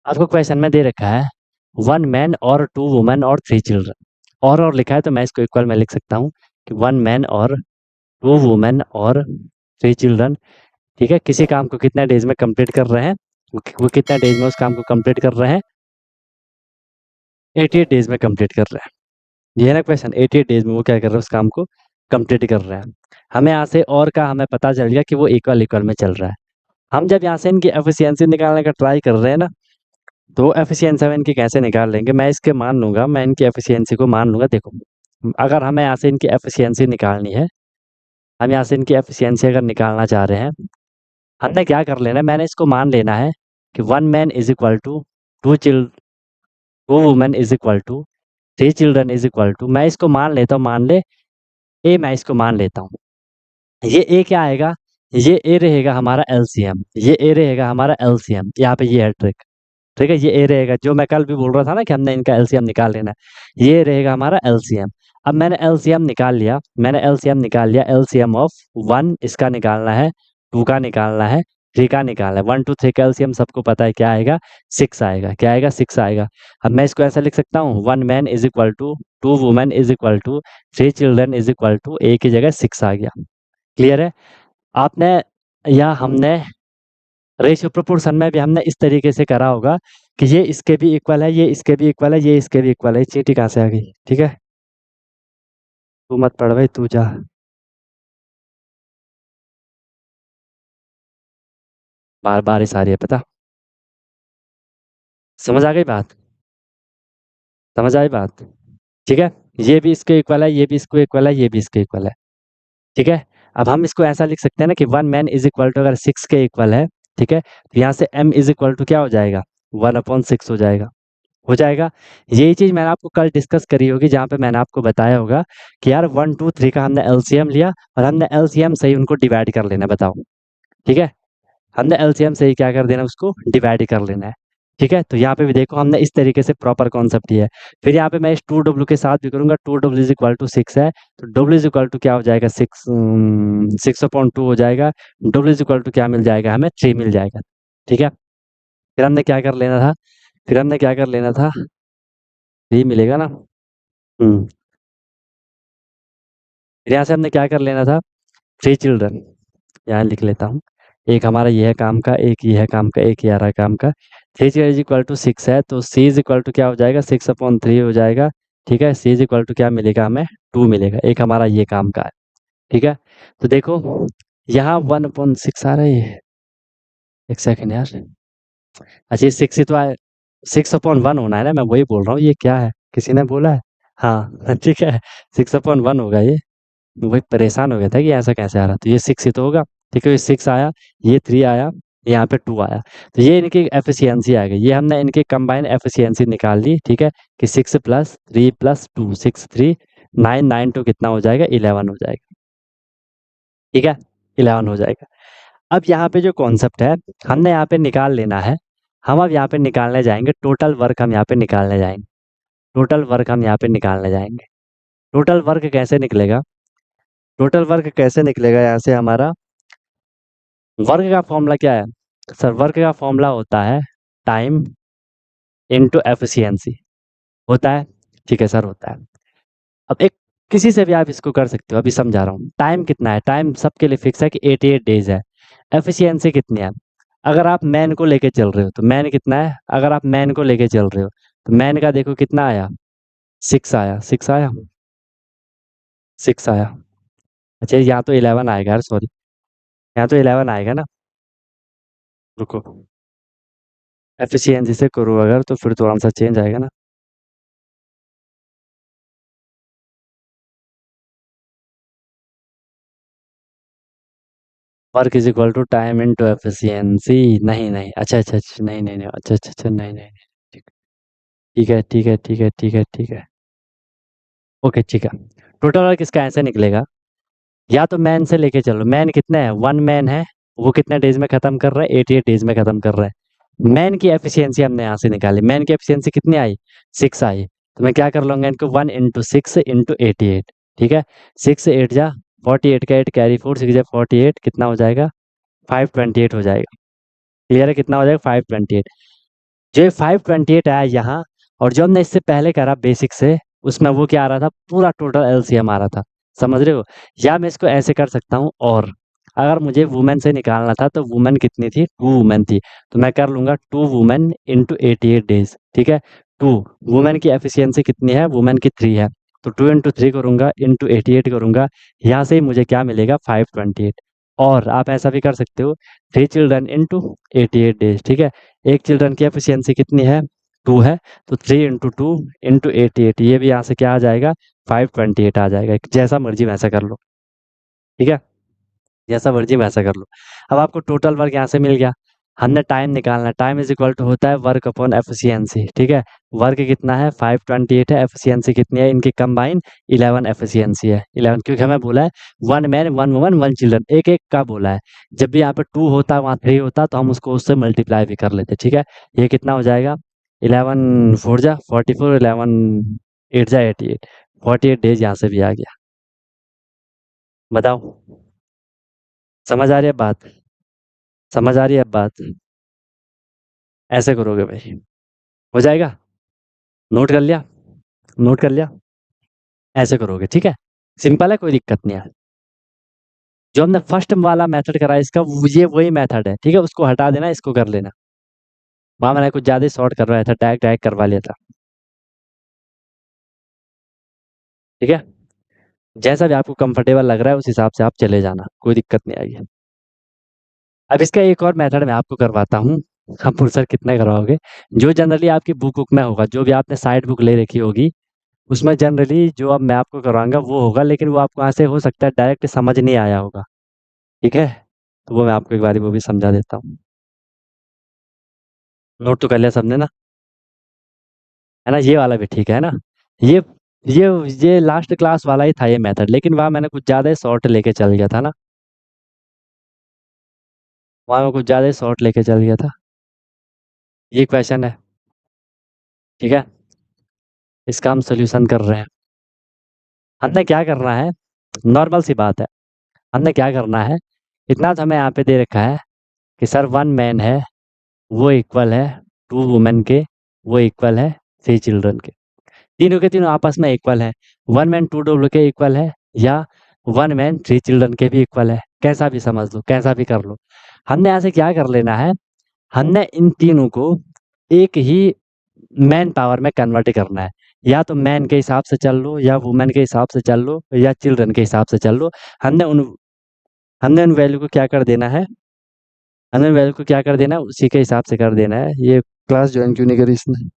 A: आपको क्वेश्चन में दे रखा है 1 मैन और 2 वुमेन और 3 चिल्ड्रन, और लिखा है, तो मैं इसको इक्वल में लिख सकता हूँ कि 1 मैन और 2 वुमेन और 3 चिल्ड्रन, ठीक है, किसी काम को कितने डेज में कंप्लीट कर रहे हैं, वो कितने डेज में उस काम को कंप्लीट कर रहे हैं, 88 डेज में कंप्लीट कर रहे हैं। ये है ना क्वेश्चन, 88 डेज में वो क्या कर रहे हैं, उस काम को कंप्लीट कर रहे हैं। हमें यहाँ से और का हमें पता चल गया कि वो इक्वल इक्वल में चल रहा है। हम जब यहाँ से इनकी एफिशिएंसी निकालने का ट्राई कर रहे हैं ना, तो एफिशिएंसी हम इनकी कैसे निकाल लेंगे, मैं इसके मान लूंगा, मैं इनकी एफिशिएंसी को मान लूंगा। देखो, अगर हमें यहाँ से इनकी एफिशिएंसी निकालनी है, हम यहाँ से इनकी एफिशिएंसी अगर निकालना चाह रहे हैं, हमने क्या कर लेना है, मैंने इसको मान लेना है कि 1 man is equal to 2 women is equal to 3 children is equal to, मैं इसको मान लेता हूँ, मान ले ए, मैं इसको मान लेता हूँ। ये ए क्या आएगा, ये ए रहेगा हमारा एलसीएम, ये ए रहेगा हमारा एलसीएम, यहाँ पे ये है ट्रिक, ठीक है। ये ए रहेगा, जो मैं कल भी बोल रहा था ना कि हमने इनका एलसीएम निकाल लेना है, ये रहेगा हमारा एलसीएम। अब मैंने एलसीएम निकाल लिया, मैंने एलसीएम निकाल लिया, एलसीएम ऑफ 1 इसका निकालना है, 2 का निकालना है, 3 का निकालना है। 1 2 3 का एलसीएम सबको पता है क्या आएगा, 6 आएगा, क्या आएगा, 6 आएगा। अब मैं इसको ऐसा लिख सकता हूँ, 1 man is equal to 2 women is equal to 3 children is equal to, A की जगह 6 आ गया। क्लियर है। आपने या हमने रेशियो प्रोपोर्शन में भी हमने इस तरीके से करा होगा कि ये इसके भी इक्वल है, ये इसके भी इक्वल है, ये इसके भी इक्वल है। चीटी कहाँ से आ गई, ठीक है, तू मत पढ़ भाई, तू जा, बार बारिश आ रही है पता। समझ आ गई बात, समझ आई बात, ठीक है। ये भी इसके इक्वल है, ये भी इसको इक्वल है, ये भी इसके इक्वल है, ठीक है। अब हम इसको ऐसा लिख सकते हैं ना कि 1 मैन इज इक्वल टू, अगर 6 के इक्वल है, ठीक है, तो यहाँ से m इज इक्वल टू क्या हो जाएगा, 1/6 हो जाएगा, हो जाएगा। यही चीज़ मैंने आपको कल डिस्कस करी होगी, जहाँ पे मैंने आपको बताया होगा कि यार 1 2 3 का हमने एलसीएम लिया और हमने एलसीएम से ही उनको डिवाइड कर लेना है, बताओ, ठीक है। हमने एलसीएम से ही क्या कर देना, उसको डिवाइड ही कर लेना है, ठीक है। तो यहाँ पे भी देखो, हमने इस तरीके से प्रॉपर कॉन्सेप्ट लिया है। फिर यहाँ पे मैं इस 2w के साथ भी करूंगा, 2w इज इक्वल टू 6 है, तो w इज इक्वल टू क्या हो जाएगा, 6/2 हो जाएगा। w इज इक्वल टू क्या मिल जाएगा, हमें 3 मिल जाएगा, ठीक है। फिर हमने क्या कर लेना था, फिर हमने क्या कर लेना था, 3 मिलेगा ना। हम्म फिर यहाँ से हमने क्या कर लेना था, 3 चिल्ड्रन, यहाँ लिख लेता हूँ। एक हमारा ये है काम का, एक ये है काम का, एक ये आ रहा है काम का। 3 इज इक्वल टू 6 है, तो सी इज इक्वल टू क्या हो जाएगा, 6/3 हो जाएगा, ठीक है। सी इज इक्वल टू क्या मिलेगा हमें, 2 मिलेगा। एक हमारा ये काम का है, ठीक है। तो देखो, यहाँ 1/6 आ रही है। एक सेकंड यार। अच्छा, ये 6 ही तो आए। 6/1 होना है ना, मैं वही बोल रहा हूँ, ये क्या है, किसी ने बोला है? हाँ ठीक है, 6/1 होगा ये। वही परेशान हो गया था कि ऐसा कैसे आ रहा, तो ये 6 ही तो होगा। ठीक है, ये 6 आया, ये 3 आया, यहाँ पे 2 आया, तो ये इनकी एफिशिएंसी आ गई। ये हमने इनके कंबाइन एफिशिएंसी निकाल ली। ठीक है, कि 6 + 3 + 2, 6 3 9 9 2 कितना हो जाएगा, 11 हो जाएगा। ठीक है, 11 हो जाएगा। अब यहाँ पे जो कॉन्सेप्ट है, हमने यहाँ पे निकाल लेना है। हम अब यहाँ पे निकालने जाएंगे टोटल वर्क, हम यहाँ पे निकालने जाएंगे। टोटल वर्क हम यहाँ पे निकालने जाएंगे। टोटल वर्क कैसे निकलेगा? टोटल वर्क कैसे निकलेगा यहाँ से हमारा? वर्क का फॉर्मूला क्या है सर? वर्क का फॉर्मूला होता है टाइम इनटू एफिशिएंसी। होता है? ठीक है सर, होता है। अब एक किसी से भी आप इसको कर सकते हो, अभी समझा रहा हूँ। टाइम कितना है? टाइम सबके लिए फिक्स है कि 88 डेज है। एफिशिएंसी कितनी है? अगर आप मैन को लेके चल रहे हो तो मैन कितना है? अगर आप मैन को लेके चल रहे हो तो मैन का देखो कितना आया, 6 आया। 6 आया, 6 आया। अच्छा, यहाँ तो 11 आएगा यार, सॉरी, यहाँ तो 11 आएगा ना। रुको, एफिशिएंसी से करो अगर तो फिर तो आंसर चेंज आएगा ना। Work is equal to time into efficiency. नहीं नहीं, अच्छा अच्छा अच्छा, नहीं नहीं नहीं, अच्छा अच्छा अच्छा, नहीं नहीं नहीं, ठीक, ठीक है ठीक है ठीक है ठीक है ठीक है, ओके ठीक है। टोटल वर्क इसका ऐसे निकलेगा, या तो मैन से लेके चलो। मैन कितने हैं? 1 मैन है, वो कितने डेज में खत्म कर रहा है? 88 डेज में खत्म कर रहा है। मैन की एफिशिएंसी हमने यहाँ से निकाली। मैन की एफिशिएंसी कितनी आई? 6 आई। तो मैं क्या कर लूंगा इनको, 1 × 6 × 88। ठीक है, 6 8 जा 48 का 8 कैरी 4, 6 जा 48, कितना हो जाएगा? 528 हो जाएगा। क्लियर है? कितना हो जाएगा? 528। जो 528 आया यहाँ, और जो हमने इससे पहले करा बेसिक से, उसमें वो क्या आ रहा था? पूरा टोटल एलसीएम आ रहा था। समझ रहे हो? या मैं इसको ऐसे कर सकता हूँ, और अगर मुझे वुमेन से निकालना था तो वुमेन कितनी थी? 2 वुमेन थी, तो मैं कर लूंगा 2 वुमेन इंटू 88 डेज। ठीक है, 2 वुमेन की एफिशिएंसी कितनी है? वुमेन की 3 है, तो 2 × 3 करूंगा इंटू 88 करूंगा, यहाँ से ही मुझे क्या मिलेगा? 528। और आप ऐसा भी कर सकते हो, 3 चिल्ड्रन इंटू 88 डेज। ठीक है, एक चिल्ड्रन की एफिशिएंसी कितनी है? 2 है, तो 3 × 2 × 88, ये भी यहाँ से क्या आ जाएगा? 528 आ जाएगा। जैसा मर्जी वैसा कर लो। ठीक है, जैसा मर्जी वैसा कर लो। अब आपको टोटल वर्क यहाँ से मिल गया। हमने टाइम निकालना है। टाइम इज इक्वल टू होता है वर्क अपॉन एफिशिएंसी। ठीक है, वर्क कितना है? 528 है। एफिशिएंसी कितनी है? इनकी कंबाइन 11 एफिशिएंसी है। 11, क्योंकि हमें बोला है 1 मैन 1 वुमन 1 चिल्ड्रन, एक एक का बोला है। जब भी यहाँ पे 2 होता है, वहाँ 3 होता है, तो हम उसको उससे मल्टीप्लाई भी कर लेते। ठीक है, ये कितना हो जाएगा? 11 4 जा 44, 11 8 जा 88, 48 डेज यहाँ से भी आ गया। बताओ, समझ आ रही है बात? समझ आ रही है बात? ऐसे करोगे भाई, हो जाएगा। नोट कर लिया? नोट कर लिया? ऐसे करोगे, ठीक है। सिंपल है, कोई दिक्कत नहीं है। जो हमने फर्स्ट वाला मेथड करा इसका, ये वही मेथड है। ठीक है, उसको हटा देना, इसको कर लेना। वहां मैंने कुछ ज्यादा शॉर्ट करवाया था, टैग टैग करवा लिया था। ठीक है, जैसा भी आपको कंफर्टेबल लग रहा है उस हिसाब से आप चले जाना, कोई दिक्कत नहीं आएगी। अब इसका एक और मेथड मैं आपको करवाता हूँ। आप फुर्सत कितने करवाओगे? जो जनरली आपकी बुक बुक में होगा, जो भी आपने साइड बुक ले रखी होगी, उसमें जनरली जो अब मैं आपको करवाऊंगा वो होगा, लेकिन वो आपको यहाँ से हो सकता है डायरेक्ट समझ नहीं आया होगा। ठीक है, तो वो मैं आपको एक बार वो भी समझा देता हूँ। नोट तो कर लिया सबने ना? है ना? ये वाला भी ठीक है ना? ये ये ये लास्ट क्लास वाला ही था ये मेथड, लेकिन वहाँ मैंने कुछ ज़्यादा शॉर्ट लेके चल गया था ना। वहाँ मैं कुछ ज़्यादा शॉर्ट लेके चल गया था। ये क्वेश्चन है, ठीक है, इसका हम सोल्यूशन कर रहे हैं। हमने क्या करना है, नॉर्मल सी बात है। हमने क्या करना है, इतना तो हमें यहाँ पे दे रखा है कि सर 1 मैन है, वो इक्वल है 2 वुमेन के, वो इक्वल है 3 चिल्ड्रन के। तीनों के तीनों आपस में इक्वल है। 1 मैन 2 डब्ल्यू के इक्वल है, या 1 मैन 3 चिल्ड्रन के भी इक्वल है। कैसा भी समझ लो, कैसा भी कर लो। हमने यहाँ से क्या कर लेना है, हमने इन तीनों को एक ही मैन पावर में कन्वर्ट करना है। या तो मैन के हिसाब से चल लो, या वुमेन के हिसाब से चल लो, या चिल्ड्रन के हिसाब से चल लो। हमने उन हमने उन वैल्यू को क्या कर देना है, हमें वैल्यू को क्या कर देना है, उसी के हिसाब से कर देना है। ये क्लास ज्वाइन क्यों नहीं करी इसने?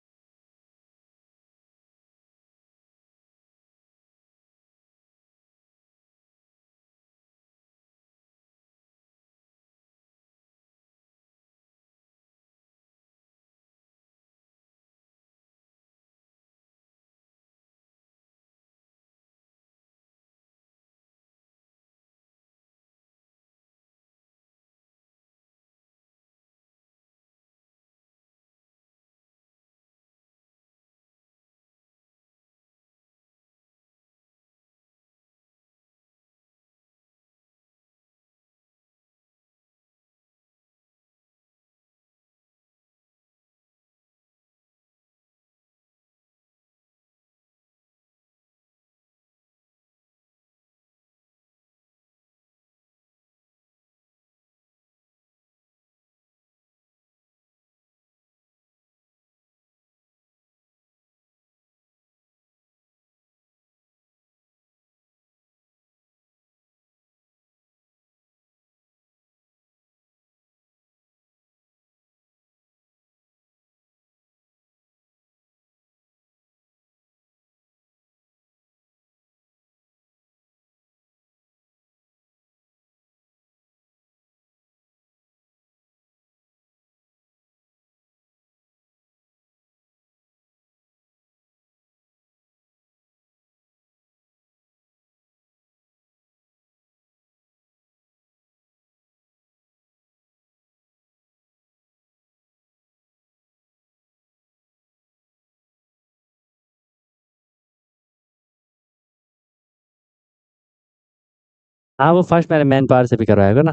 A: हाँ, वो फर्स्ट मैंने मैन पावर से भी करवाएगा ना।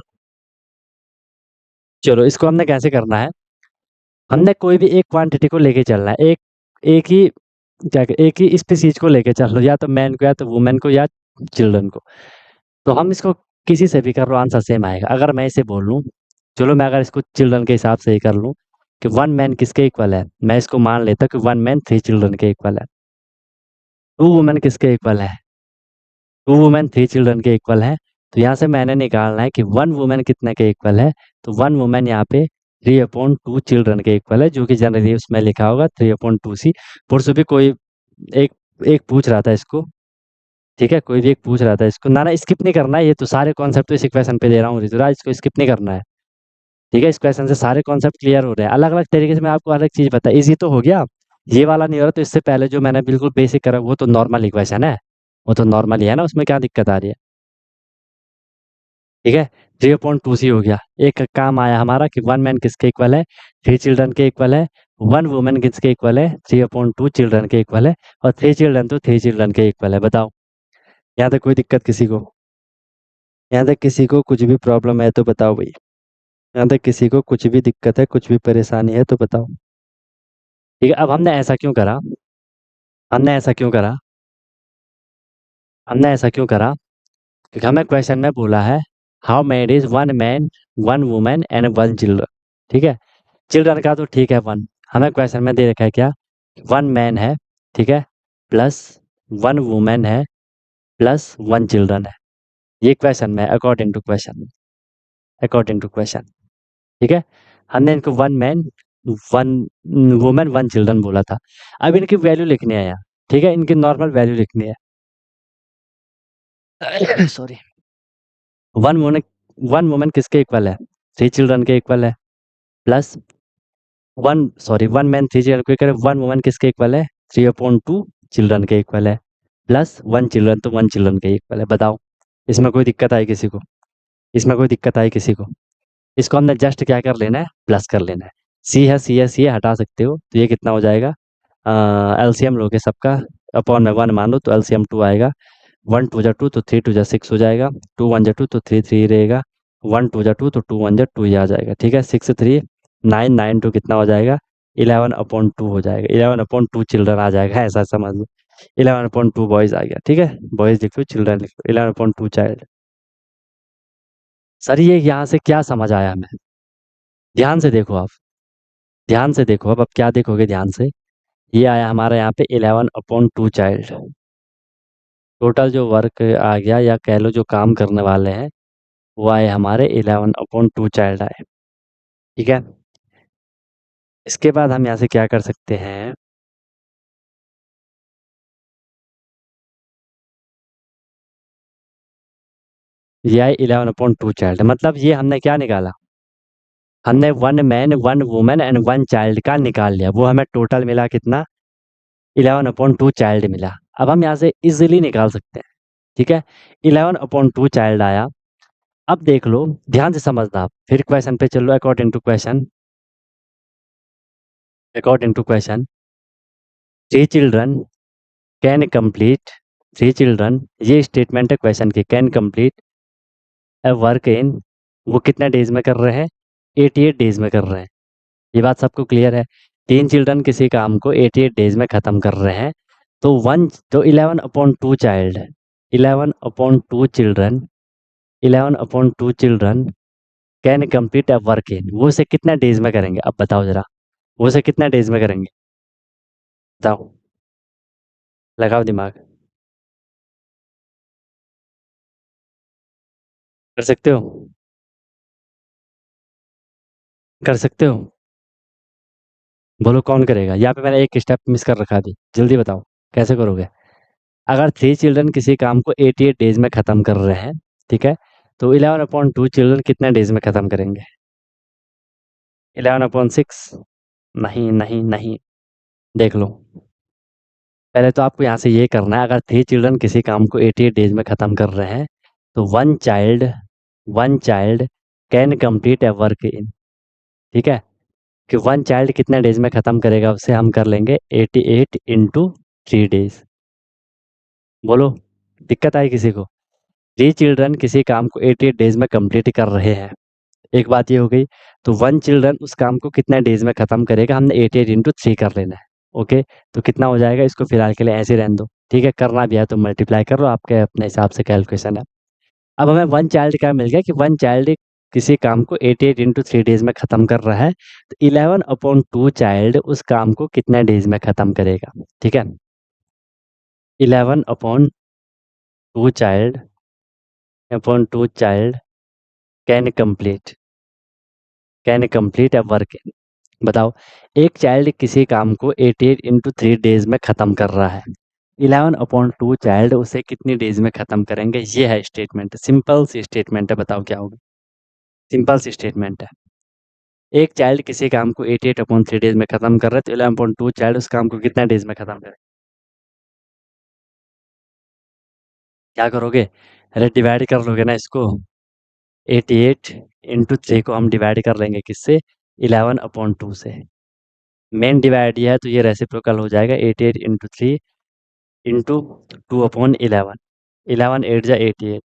A: चलो, इसको हमने कैसे करना है, हमने कोई भी एक क्वांटिटी को लेके चलना है, एक एक ही एक ही स्पीसीज को लेके चल लो, या तो मैन को, या तो वुमेन को, या चिल्ड्रन को। तो हम इसको किसी से भी कर लो, आंसर सेम आएगा। अगर मैं इसे बोल लूँ, चलो मैं अगर इसको चिल्ड्रन के हिसाब से ही कर लूँ कि वन मैन किसके इक्वल है, मैं इसको मान लेता हूँ कि वन मैन थ्री चिल्ड्रन के इक्वल है। टू वुमेन किसके इक्वल है, टू वुमेन थ्री चिल्ड्रन के इक्वल है। तो यहाँ से मैंने निकालना है कि वन वुमेन कितने के इक्वल है। तो वन वुमेन यहाँ पे थ्री अपॉन टू चिल्ड्रन के इक्वल है, जो कि जनरली उसमें लिखा होगा थ्री अपॉन टू सी। पुरुष भी कोई एक एक पूछ रहा था इसको, ठीक है, कोई भी एक पूछ रहा था इसको। ना ना, स्किप नहीं करना है, ये तो सारे कॉन्सेप्ट तो इस इक्वेशन पे दे रहा हूँ ऋतुराज, इसको स्किप नहीं करना है। ठीक है, इस क्वेश्चन से सारे कॉन्सेप्ट क्लियर हो रहे हैं। अलग अलग तरीके से मैं आपको अलग चीज बता, इजी तो हो गया, ये वाला नहीं हो रहा। तो इससे पहले जो मैंने बिल्कुल बेसिक करा, वो तो नॉर्मल इक्वेशन है, वो तो नॉर्मल ही है ना, उसमें क्या दिक्कत आ रही है। ठीक है, 0.2c हो गया। एक काम आया हमारा कि वन मैन किसके इक्वल है, थ्री चिल्ड्रन के इक्वल है। वन वुमेन किसके इक्वल है, 3/2 चिल्ड्रन के इक्वल है। और थ्री चिल्ड्रन तो थ्री चिल्ड्रन के इक्वल है। बताओ, यहाँ तक कोई दिक्कत किसी को? यहाँ तक किसी को कुछ भी प्रॉब्लम है तो बताओ भाई। यहाँ तक किसी को कुछ भी दिक्कत है, कुछ भी परेशानी है तो बताओ। ठीक है, अब हमने ऐसा क्यों करा, हमने ऐसा क्यों करा, हमने ऐसा क्यों करा, क्योंकि हमें क्वेश्चन में बोला है how many is one man, one women and one children. ठीक है, चिल्ड्रन का तो ठीक है वन, हमें क्वेश्चन में दे रखा है क्या, वन मैन है, ठीक है, प्लस वन वुमेन है, प्लस वन चिल्ड्रन है। ये क्वेश्चन में according to question, according to question. ठीक है, हमने इनको one man, one women, one children बोला था। अब इनकी वैल्यू लिखनी है यहाँ। ठीक है, इनकी नॉर्मल वैल्यू लिखनी है। Sorry, one women, one women किसके इक्वल है, थ्री चिल्ड्रन के इक्वल है, plus one, sorry, one man three children के इक्वल है। वन वुमेन किसके इक्वल है, 3/2 चिल्ड्रन के इक्वल है, प्लस वन चिल्ड्रन तो वन चिल्ड्रन के इक्वल है। बताओ, इसमें कोई दिक्कत आई किसी को? इसमें कोई दिक्कत आई किसी को? इसको हमने जस्ट क्या कर लेना है, प्लस कर लेना है। सी है, सी है, सी है, हटा सकते हो। तो ये कितना हो जाएगा, एलसीएम लोगे सबका, अपॉन में वन मान लो तो एलसीएम टू आएगा। वन टू जा टू तो थ्री टू जा सिक्स हो जाएगा। टू वन जा टू तो थ्री थ्री रहेगा। वन टू जा टू तो टू वन जा टू ही आ जाएगा। ठीक है, six three nine, nine two कितना हो जाएगा, 11/2 हो जाएगा। 11/2 चिल्ड्रन आ जाएगा, ऐसा समझ लो। 11/2 बॉयज आ गया। ठीक है, बॉयज लिख लो, चिल्ड्रन लिख लो, 11/2 चाइल्ड। सर ये यहाँ से क्या समझ आया हमें, ध्यान से देखो आप, ध्यान से देखो। अब क्या देखोगे ध्यान से, ये आया हमारा यहाँ पे 11/2 चाइल्ड। टोटल जो वर्क आ गया, या कह लो जो काम करने वाले हैं, वो आए हमारे 11/2 चाइल्ड आए। ठीक है, इसके बाद हम यहाँ से क्या कर सकते हैं, ये आए 11/2 चाइल्ड, मतलब ये हमने क्या निकाला, हमने 1 मैन 1 वुमेन एंड 1 चाइल्ड का निकाल लिया। वो हमें टोटल मिला कितना, 11/2 चाइल्ड मिला। अब हम यहाँ से इजिली निकाल सकते हैं। ठीक है, 11/2 चाइल्ड आया। अब देख लो, ध्यान से समझना आप, फिर क्वेश्चन पे चलो। According to question, 3 children can complete, 3 children, ये स्टेटमेंट है क्वेश्चन की, can complete a work in, वो कितने डेज में कर रहे हैं, 88 डेज में कर रहे हैं। ये बात सबको क्लियर है। 3 चिल्ड्रन किसी काम को 88 डेज में ख़त्म कर रहे हैं। तो 11/2 child, 11/2 children, 11/2 children can complete a work in, वो उसे कितने डेज में करेंगे, अब बताओ जरा, वो उसे कितने डेज में करेंगे, बताओ, लगाओ दिमाग। कर सकते हो, कर सकते हो, बोलो कौन करेगा। यहाँ पे मैंने एक स्टेप मिस कर रखा थी, जल्दी बताओ कैसे करोगे। अगर 3 चिल्ड्रन किसी काम को 88 डेज में ख़त्म कर रहे हैं, ठीक है, तो 11/2 चिल्ड्रन कितने डेज में ख़त्म करेंगे, 11/6? नहीं नहीं नहीं, देख लो, पहले तो आपको यहाँ से ये करना है, अगर 3 चिल्ड्रन किसी काम को 88 डेज में ख़त्म कर रहे हैं, तो one child can complete a work इन, ठीक है, कि 1 चाइल्ड कितने डेज में ख़त्म करेगा, उसे हम कर लेंगे 88 × 3 डेज। बोलो, दिक्कत आई किसी को। 3 चिल्ड्रन किसी काम को 88 डेज में कंप्लीट कर रहे हैं, एक बात ये हो गई। तो 1 चिल्ड्रन उस काम को कितने डेज में ख़त्म करेगा, हमने 88 × 3 कर लेना है। ओके, तो कितना हो जाएगा, इसको फिलहाल के लिए ऐसे ही रहने दो। ठीक है, करना भी है तो मल्टीप्लाई कर लो, आपके अपने हिसाब से कैलकुलेशन है। अब हमें 1 चाइल्ड क्या मिल गया, कि 1 चाइल्ड किसी काम को 88 × 3 डेज में ख़त्म कर रहा है, तो 11/2 चाइल्ड उस काम को कितने डेज में ख़त्म करेगा। ठीक है, 11/2 child can complete, a work. बताओ, एक चाइल्ड किसी काम को 88 × 3 डेज में ख़त्म कर रहा है, 11/2 चाइल्ड उसे कितनी डेज में ख़त्म करेंगे, ये है स्टेटमेंट, सिंपल सी स्टेटमेंट है, बताओ क्या होगा। सिंपल सी स्टेटमेंट है, एक चाइल्ड किसी काम को 88/3 डेज में ख़त्म कर रहा है, तो 11/2 चाइल्ड उस काम को कितने डेज में ख़त्म करें। क्या करोगे, अरे डिवाइड कर लोगे ना इसको, 88 × 3 को हम डिवाइड कर लेंगे किससे, 11/2 से। मेन डिवाइड ये है तो ये रेसिप्रोकल हो जाएगा, 88 × 3 इंटू 2/11, 11 8 × 88,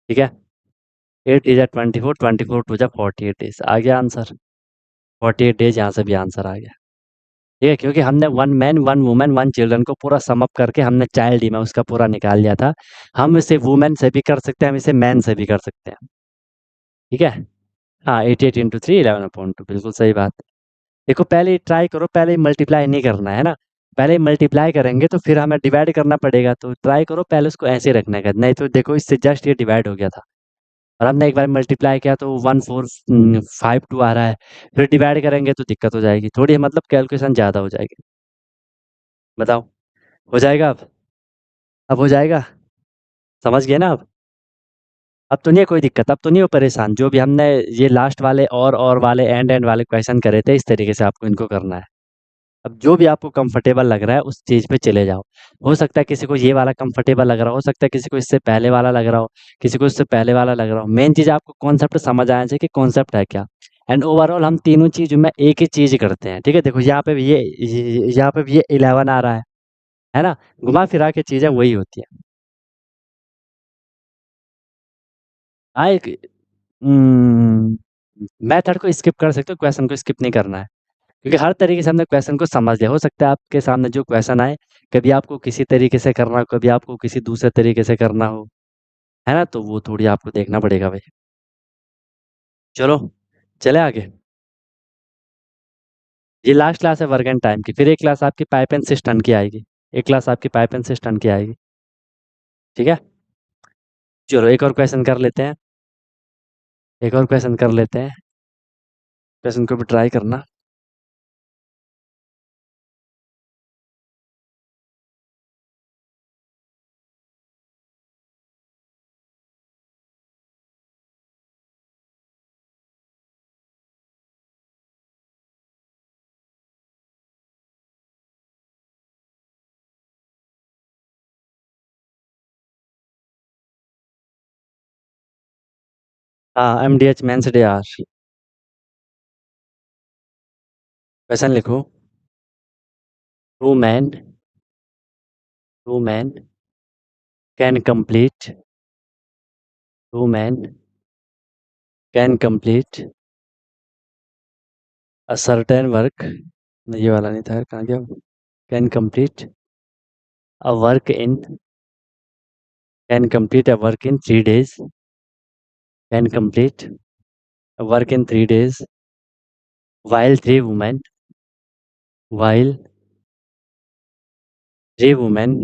A: ठीक है, 8 × 24, 24 2 × 48 डेज, आ गया आंसर, 48 डेज, यहाँ से भी आंसर आ गया। ठीक है, क्योंकि हमने 1 मैन 1 वुमेन 1 चिल्ड्रन को पूरा समअप करके हमने चाइल्ड ही में उसका पूरा निकाल लिया था। हम इसे वुमेन से भी कर सकते हैं, हम इसे मैन से भी कर सकते हैं। ठीक है, हाँ, 88 × 3 11/2, बिल्कुल सही बात। देखो, पहले ही ट्राई करो, पहले ही मल्टीप्लाई नहीं करना है ना, पहले ही मल्टीप्लाई करेंगे तो फिर हमें डिवाइड करना पड़ेगा, तो ट्राई करो पहले उसको ऐसे रखने का, नहीं तो देखो इससे जस्ट ये डिवाइड हो गया था, और हमने एक बार मल्टीप्लाई किया तो 1452 आ रहा है, फिर डिवाइड करेंगे तो दिक्कत हो जाएगी थोड़ी, मतलब कैलकुलेशन ज़्यादा हो जाएगी। बताओ, हो जाएगा अब हो जाएगा, समझ गए ना अब। अब तो नहीं है कोई दिक्कत, अब तो नहीं हो परेशान, जो भी हमने ये लास्ट वाले और वाले एंड वाले क्वेश्चन करे थे, इस तरीके से आपको इनको करना है। अब जो भी आपको कंफर्टेबल लग रहा है उस चीज़ पे चले जाओ। हो सकता है किसी को ये वाला कंफर्टेबल लग रहा हो सकता है किसी को इससे पहले वाला लग रहा हो, किसी को इससे पहले वाला लग रहा हो। मेन चीज़ आपको कॉन्सेप्ट समझ आना चाहिए कि कॉन्सेप्ट है क्या, एंड ओवरऑल हम तीनों चीज़ में एक ही चीज़ करते हैं। ठीक है, देखो यहाँ पे भी यहाँ पे भी ये 11 आ रहा है ना, घुमा फिरा के चीज़ें वही होती है। हाँ, एक मेथड को स्किप कर सकते हो, क्वेश्चन को स्किप नहीं करना है, क्योंकि हर तरीके से हमने क्वेश्चन को समझ लिया। हो सकता है आपके सामने जो क्वेश्चन आए, कभी आपको किसी तरीके से करना हो, कभी आपको किसी दूसरे तरीके से करना हो, है ना, तो वो थोड़ी आपको देखना पड़ेगा भाई। चलो, चले आगे। ये लास्ट क्लास है वर्क एंड टाइम की, फिर एक क्लास आपकी पाइप एंड सिस्टम की आएगी, एक क्लास आपकी पाइप एंड सिस्टम की आएगी। ठीक है, चलो एक और क्वेश्चन कर लेते हैं। एक और क्वेश्चन कर लेते हैं, क्वेश्चन को भी ट्राई करना। हाँ, MDH मेंस डे आज। क्वेश्चन लिखो। Two man can complete two man can complete a certain work. ये वाला नहीं था, कहाँ गया? Can complete a work in can complete a work in 3 days। Can complete a work in 3 days while while three women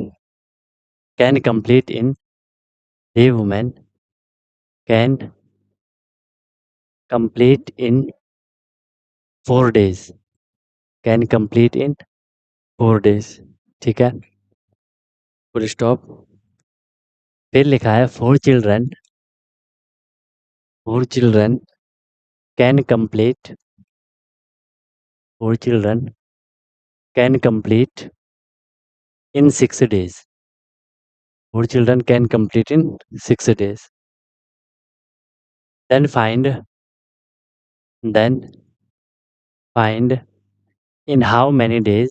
A: can complete in three women can complete in 4 days। Can complete in 4 days। ठीक है, फुल स्टॉप। फिर लिखा है four children can complete four children can complete in 6 days। Four children can complete in 6 days। Then find in how many days.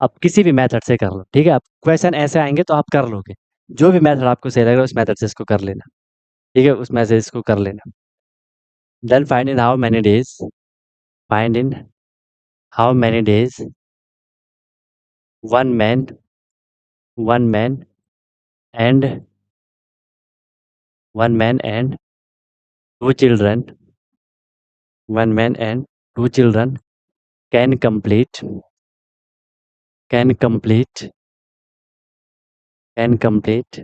A: अब किसी भी मेथड से कर लो, ठीक है। अब क्वेश्चन ऐसे आएंगे तो आप कर लोगे, जो भी मेथड आपको सही लगेगा उस मेथड से इसको कर लेना, ठीक है, उस मैसेज को कर लेना। Then find in how many days find in how many days one man one man and one man and two children one man and two children can complete can complete can complete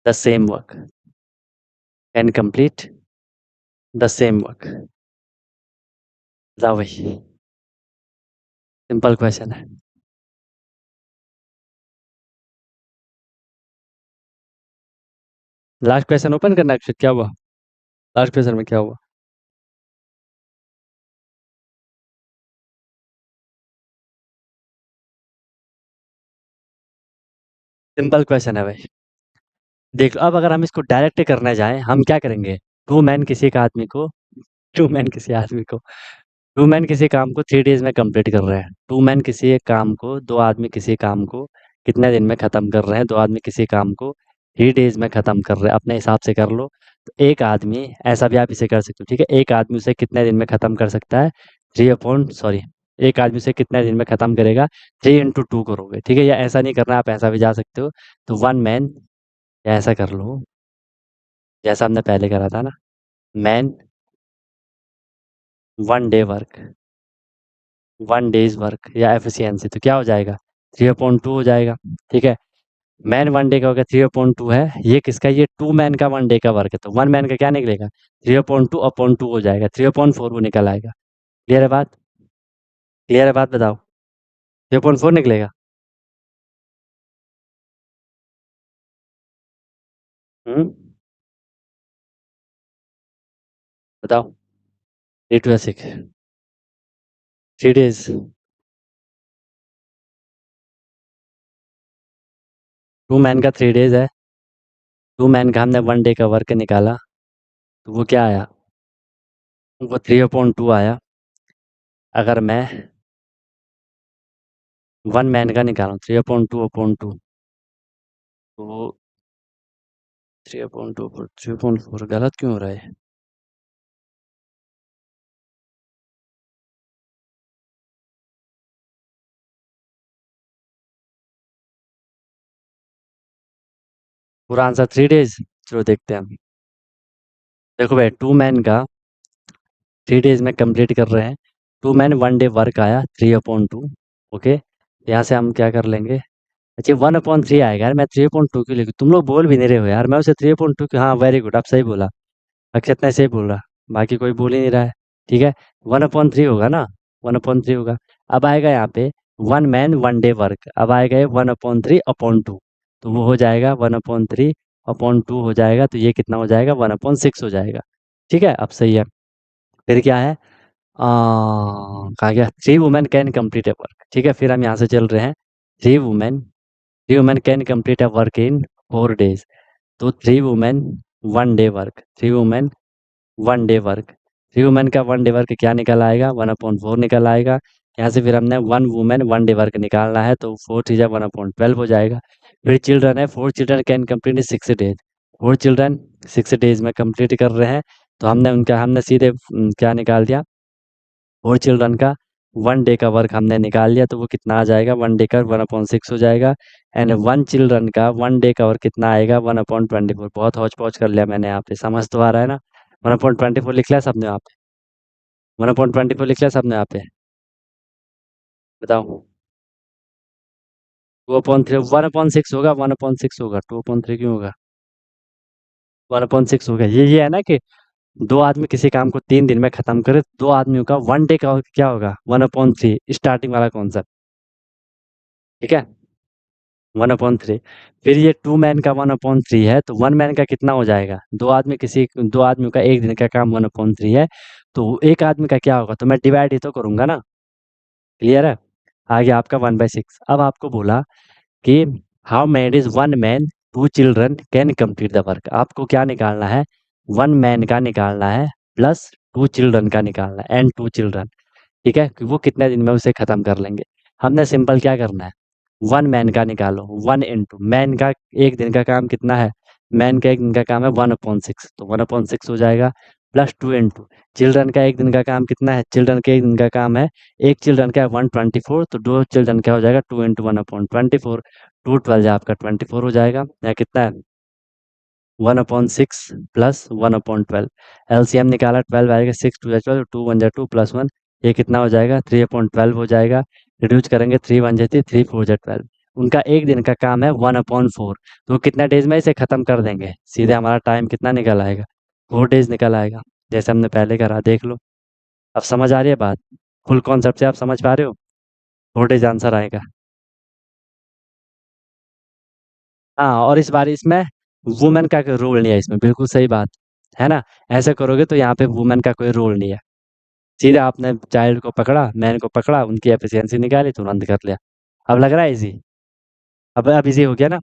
A: the same work can complete the same work. बताओ भाई, सिंपल क्वेश्चन है। लास्ट क्वेश्चन ओपन करना है, फिर क्या हुआ? लास्ट क्वेश्चन में क्या हुआ? सिंपल क्वेश्चन है भाई। देख लो, अब अगर हम इसको डायरेक्ट करने जाएं, हम क्या करेंगे? टू मैन किसी एक आदमी को टू मैन किसी आदमी को टू मैन किसी काम को 3 days में कंप्लीट कर रहे हैं। टू मैन किसी एक काम को, दो आदमी किसी काम को कितने दिन में ख़त्म कर रहे हैं? दो आदमी किसी काम को 3 days में ख़त्म कर रहे हैं, अपने हिसाब से कर लो। तो एक आदमी, ऐसा भी आप इसे कर सकते हो, ठीक है। एक आदमी उसे कितने दिन में ख़त्म कर सकता है? थ्री अपॉन सॉरी एक आदमी उसे कितने दिन में ख़त्म करेगा? 3 into 2 करोगे, ठीक है। या ऐसा नहीं करना, आप ऐसा भी जा सकते हो। तो वन मैन, या ऐसा कर लो जैसा हमने पहले करा था ना, man 1 day work 1 days work या एफिशिएंसी, तो क्या हो जाएगा? 3/2 हो जाएगा, ठीक है। मैन 1 day का हो गया, 3/2 है। ये किसका? ये टू मैन का 1 day का वर्क है, तो वन मैन का क्या निकलेगा? 3/2/2 हो जाएगा, 3/4 वो निकल आएगा। क्लियर है बात? क्लियर है बात? बताओ, 3/4 निकलेगा। हम्म, बताओ। 3 to 6 3 days। टू मैन का 3 days है, टू मैन का हमने 1 day का वर्क निकाला, तो वो क्या आया? वो 3/2 आया। अगर मैं वन मैन का निकालूं 3/2/2, तो 3/2/3/4 गलत क्यों हो रहा है? पूरा आंसर 3 days। चलो देखते हैं हम। देखो भाई, टू मैन का 3 days में कंप्लीट कर रहे हैं। टू मैन 1 day वर्क आया 3/2। ओके, यहाँ से हम क्या कर लेंगे? अच्छा, 1/3 आएगा यार, मैं 3/2 क्यों लिखूँ? तुम लोग बोल भी नहीं रहे हो यार, मैं उसे 3/2 हाँ वेरी गुड, आप सही बोला। अक्षत ने सही बोल रहा, बाकी कोई बोल ही नहीं रहा है। ठीक है, 1/3 होगा ना, 1/3 होगा। अब आएगा यहाँ पे 1 मैन 1 डे वर्क, अब आएगा ये 1/3/2, तो वो हो जाएगा 1/3/2 हो जाएगा, तो ये कितना हो जाएगा 1/6 हो जाएगा। ठीक है, अब सही है। फिर क्या है, कहा गया 3 women can complete a work. ठीक है, फिर हम यहाँ से चल रहे हैं। Three women 3 women can complete a work in 4 days. तो 3 women 1 day work, 3 women 1 day work, 3 women का 1 डे वर्क क्या निकल आएगा, 1/4 निकल आएगा। यहाँ से फिर हमने 1 वुमेन 1 डे वर्क निकालना है, तो 4 3 1/12 हो जाएगा। फिर चिल्ड्रन है, 4 children can complete in 6 days, 4 children 6 days में कंप्लीट कर रहे हैं। तो हमने सीधे क्या निकाल दिया, 4 चिल्ड्रन का 1 डे का वर्क हमने निकाल लिया, तो वो कितना आ जाएगा, 1 डे का 1/6 हो जाएगा। एंड 1 चिल्ड्रन का 1 डे का वर्क कितना आएगा, 1/24। बहुत हौच पौच कर लिया मैंने यहाँ पे, समझ तो आ रहा है ना। 1/24 लिख लिया सबने यहाँ पे, 1/24 लिख लिया सबने यहाँ पे, बताओ। 2/3, 1/6 होगा, 1/6 होगा, 2/3 क्यों होगा, 1/6 होगा। ये है ना कि दो आदमी किसी काम को 3 दिन में खत्म करे, 2 आदमियों का 1 डे का क्या होगा, 1/3, स्टार्टिंग वाला कॉन्सेप्ट। ठीक है, 1/3। फिर ये 2 मैन का 1/3 है, तो 1 मैन का कितना हो जाएगा, 2 आदमियों का 1 दिन का काम 1/3 है, तो एक आदमी का क्या होगा, तो मैं डिवाइड ही तो करूंगा ना। क्लियर है। आगे आपका 1/6। अब आपको बोला कि how many is 1 man 2 children can complete the work. आपको क्या निकालना है, 1 मैन का निकालना है प्लस 2 चिल्ड्रन का निकालना है, एंड 2 चिल्ड्रन। ठीक है, कि वो कितने दिन में उसे खत्म कर लेंगे। हमने सिंपल क्या करना है, 1 मैन का निकालो, 1 इंटू मैन का 1 दिन का काम कितना है, मैन का 1 दिन का काम है 1/6, तो 1/6 हो जाएगा, प्लस 2 इंटू चिल्ड्रन का 1 दिन का काम कितना है, चिल्ड्रन के 1 दिन का काम है, एक चिल्ड्रन का है 1/24, तो 2 चिल्ड्रन क्या हो जाएगा, 2 इंटू 1/24, 2 12 आपका 24 हो जाएगा, या कितना है 1/6 प्लस 1/12। एलसीएम निकाला, 12 आएगा, 6 2 12, 2 1 2 प्लस 1, ये कितना हो जाएगा 3/12 हो जाएगा। रिड्यूस करेंगे, 3 1 3 4 12। उनका 1 दिन का काम है 1/4, तो वो कितना डेज में इसे खत्म कर देंगे, सीधे हमारा टाइम कितना निकल आएगा, 4 डेज निकल आएगा, जैसे हमने पहले करा, देख लो। अब समझ आ रही है बात, फुल कॉन्सेप्ट से आप समझ पा रहे हो, 4 डेज आंसर आएगा। हाँ, और इस बार इसमें वुमेन का कोई रोल नहीं है इसमें, बिल्कुल सही बात है ना। ऐसे करोगे तो यहाँ पे वुमेन का कोई रोल नहीं है, सीधे आपने चाइल्ड को पकड़ा, मैन को पकड़ा, उनकी एफिशिएंसी निकाली, तुरंत कर लिया। अब लग रहा है इजी, अब इजी हो गया ना।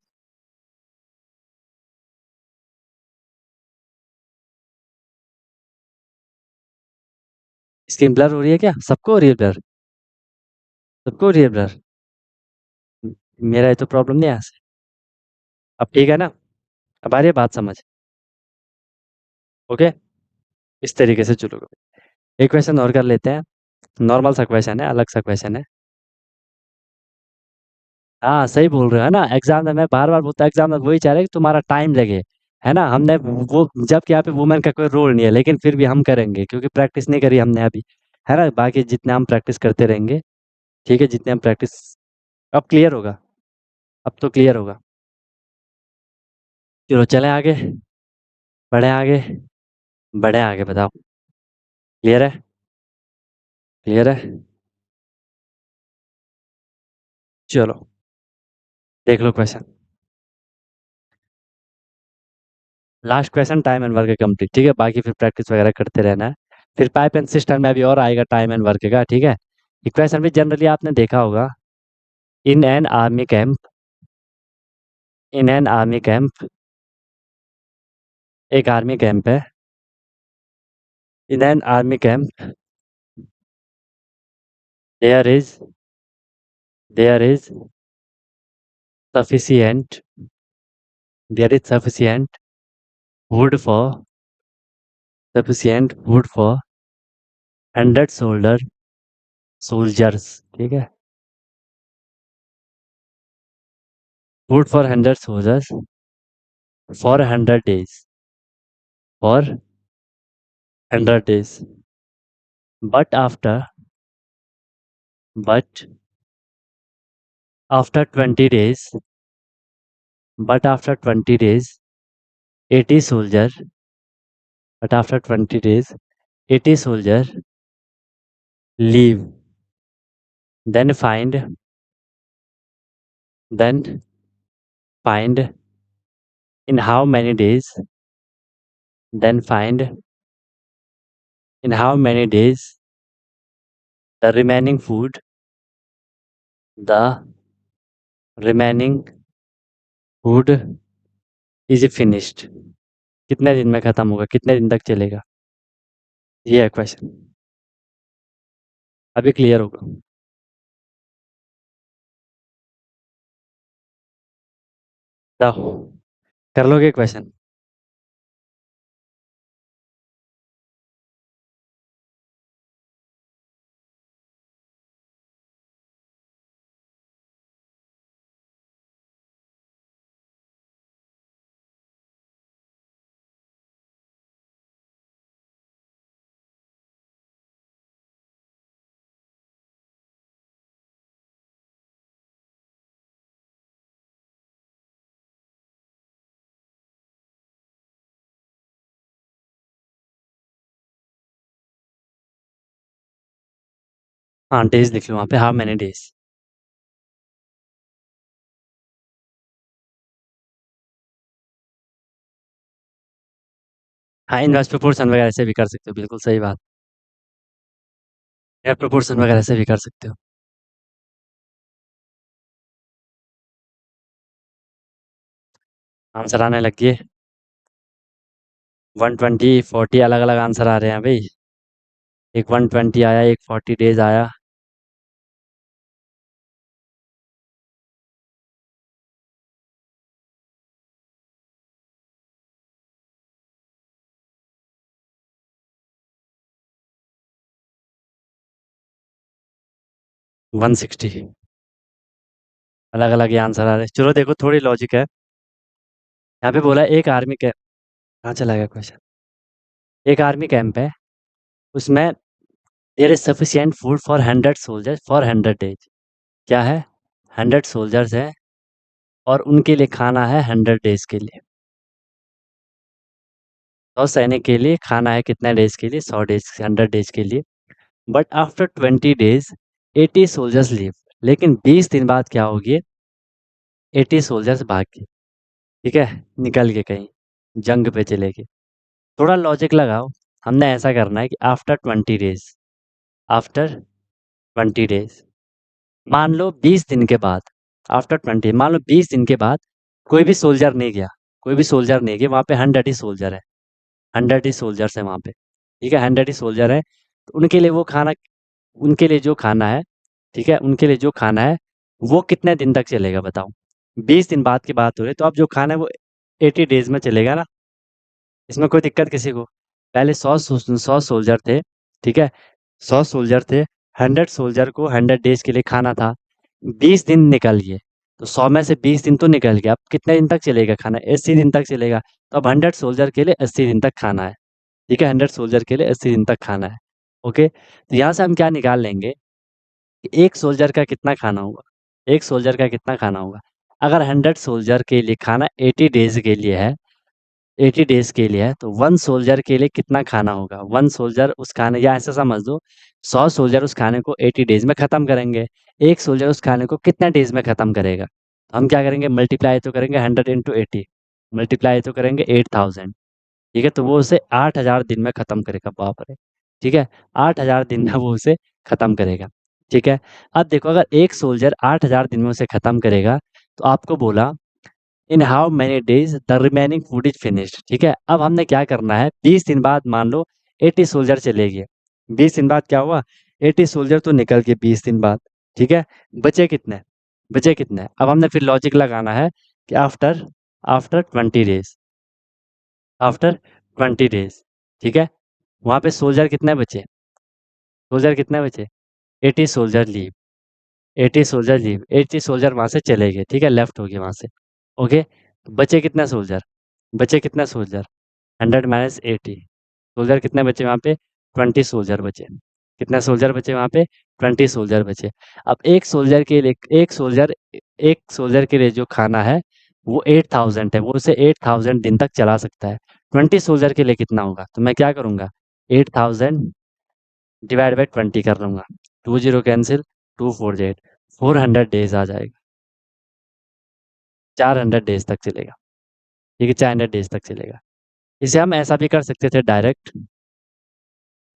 A: स्क्रीन ब्लर हो रही है क्या, सबको हो रही है ब्लर, सबको हो रही है ब्लर। मेरा ये तो प्रॉब्लम नहीं है यहाँ से। अब ठीक है ना, अब आ रही है बात समझ। ओके, इस तरीके से चलो, एक क्वेश्चन और कर लेते हैं। नॉर्मल सा क्वेश्चन है, अलग सा क्वेश्चन है। हाँ सही बोल रहे हो, है ना, एग्जाम में मैं बार बार बोलता, एग्जाम में वही चाह रहे कि तुम्हारा टाइम लगे, है ना। हमने वो, जबकि यहाँ पे वुमेन का कोई रोल नहीं है, लेकिन फिर भी हम करेंगे क्योंकि प्रैक्टिस नहीं करी हमने अभी, है ना। बाकी जितने हम प्रैक्टिस करते रहेंगे, ठीक है, जितने हम प्रैक्टिस, अब क्लियर होगा, अब तो क्लियर होगा। चलो चलें आगे, बढ़े आगे, बढ़े आगे, बताओ। क्लियर है, क्लियर है। चलो देख लो question, last question time and work complete, ठीक है, बाकी फिर प्रैक्टिस वगैरह करते रहना है। फिर पाइप एंड सिस्टम में अभी और आएगा टाइम एंड वर्क का, ठीक है। ये क्वेश्चन भी जनरली आपने देखा होगा। In an army camp, in an army camp, एक आर्मी कैंप है, in an army camp there is, there is sufficient, there is wood for sufficient wood for 100 soldiers, ठीक है, wood for 100 soldiers for 100 days, for 100 days, but after, but after 20 days, but after 20 days 80 soldier but after 20 days 80 soldier leave, then then find in how many days, then find in how many days the the remaining food is finished. कितने दिन में खत्म होगा, कितने दिन तक चलेगा, ये है क्वेश्चन। अभी क्लियर होगा। बताओ, कर लोगे क्वेश्चन? हाँ, डेज लिख लो वहाँ पे, हाउ मैनी डेज। हाँ, इनवर्स प्रोपोर्शन वगैरह से भी कर सकते हो, बिल्कुल सही बात। या प्रोपोर्शन वगैरह से भी कर सकते हो। आंसर आने लग गए। 120 40 अलग अलग आंसर आ रहे हैं भाई। एक 120 आया, एक 40 डेज आया। वन सिक्सटी अलग अलग ये आंसर आ रहे हैं। चलो देखो, थोड़ी लॉजिक है। यहाँ पे बोला एक आर्मी कैंप, कहाँ चला गया क्वेश्चन? एक आर्मी कैंप है, उसमें there is sufficient food for 100 soldiers for 100 days. क्या है? 100 सोल्जर्स है और उनके लिए खाना है 100 डेज के लिए। 100 सैनिक के लिए खाना है कितने डेज के लिए? 100 डेज, 100 डेज के लिए। But after 20 days 80 soldiers leave. लेकिन 20 दिन बाद क्या होगी? 80 सोल्जर्स भाग गए, ठीक है, निकल के कहीं जंग पे चले गए। थोड़ा लॉजिक लगाओ। हमने ऐसा करना है कि आफ्टर 20 डेज, मान लो 20 दिन के बाद, आफ्टर 20, मान लो 20 दिन के बाद कोई भी सोल्जर नहीं गया, कोई भी सोल्जर नहीं गया, वहाँ पे 100 ही सोल्जर है, 100 ही सोल्जर्स है वहाँ पे, ठीक है, 100 ही सोल्जर है। तो उनके लिए वो खाना, उनके लिए जो खाना है, ठीक है, उनके लिए जो खाना है वो कितने दिन तक चलेगा बताओ? 20 दिन बाद की बात हो रही है, तो अब जो खाना है वो 80 डेज में चलेगा ना, इसमें कोई दिक्कत किसी को? पहले 100 सोल्जर थे, ठीक है, 100 सोल्जर थे, 100 सोल्जर को 100 डेज के लिए खाना था। 20 दिन निकल गए, तो 100 में से 20 दिन तो निकल गया, अब कितने दिन तक चलेगा खाना? 80 दिन तक चलेगा। तो अब 100 सोल्जर के लिए 80 दिन तक खाना है, ठीक है, 100 सोल्जर के लिए 80 दिन तक खाना है। ओके, तो यहाँ से हम क्या निकाल लेंगे कि एक सोल्जर का कितना खाना होगा, एक सोल्जर का कितना खाना होगा। अगर 100 सोल्जर के लिए खाना 80 डेज के लिए है, 80 डेज के लिए है, तो 1 सोल्जर के लिए कितना खाना होगा? 1 सोल्जर उस खाने, या ऐसा समझ दो, 100 सोल्जर उस खाने को 80 डेज में ख़त्म करेंगे। एक सोल्जर उस खाने को कितने डेज में ख़त्म करेगा? हम क्या करेंगे, मल्टीप्लाई तो करेंगे 100 × 80, मल्टीप्लाई तो करेंगे 8000, ठीक है, तो वो उसे 8000 दिन में ख़त्म करेगा। बाप रे, ठीक है, 8000 दिन में वो उसे ख़त्म करेगा, ठीक है। अब देखो, अगर एक सोल्जर 8000 दिन में उसे ख़त्म करेगा, तो आपको बोला इन how many days the remaining food is finished, ठीक है। अब हमने क्या करना है, 20 दिन बाद मान लो 80 सोल्जर चले गए, 20 दिन बाद क्या हुआ, 80 सोल्जर तो निकल गए 20 दिन बाद, ठीक है, बचे कितने? बचे कितने? अब हमने फिर लॉजिक लगाना है कि after after 20 days, after 20 days, ठीक है, वहाँ पे सोल्जर कितने बचे? सोल्जर कितने बचे? 80 soldier leave, 80 soldier leave, 80 soldier वहाँ से चले गए, ठीक है, लेफ्ट हो गए वहाँ से। ओके, बचे कितने सोल्जर? बचे कितने सोल्जर? 100 - 80 सोल्जर कितने बचे वहाँ पे? 20 सोल्जर बचे। कितने सोल्जर बचे वहाँ पे? 20 सोल्जर बचे। अब एक सोल्जर के लिए जो खाना है वो 8000 है, वो उसे 8000 दिन तक चला सकता है। 20 सोल्जर के लिए कितना होगा, तो मैं क्या करूँगा, 8000 डिवाइड बाई 20 कर लूँगा, 20 कैंसिल, 2 4 8, 400 डेज आ जाएगा, 400 डेज तक चलेगा। ठीक है, 400 डेज तक चलेगा। इसे हम ऐसा भी कर सकते थे डायरेक्ट।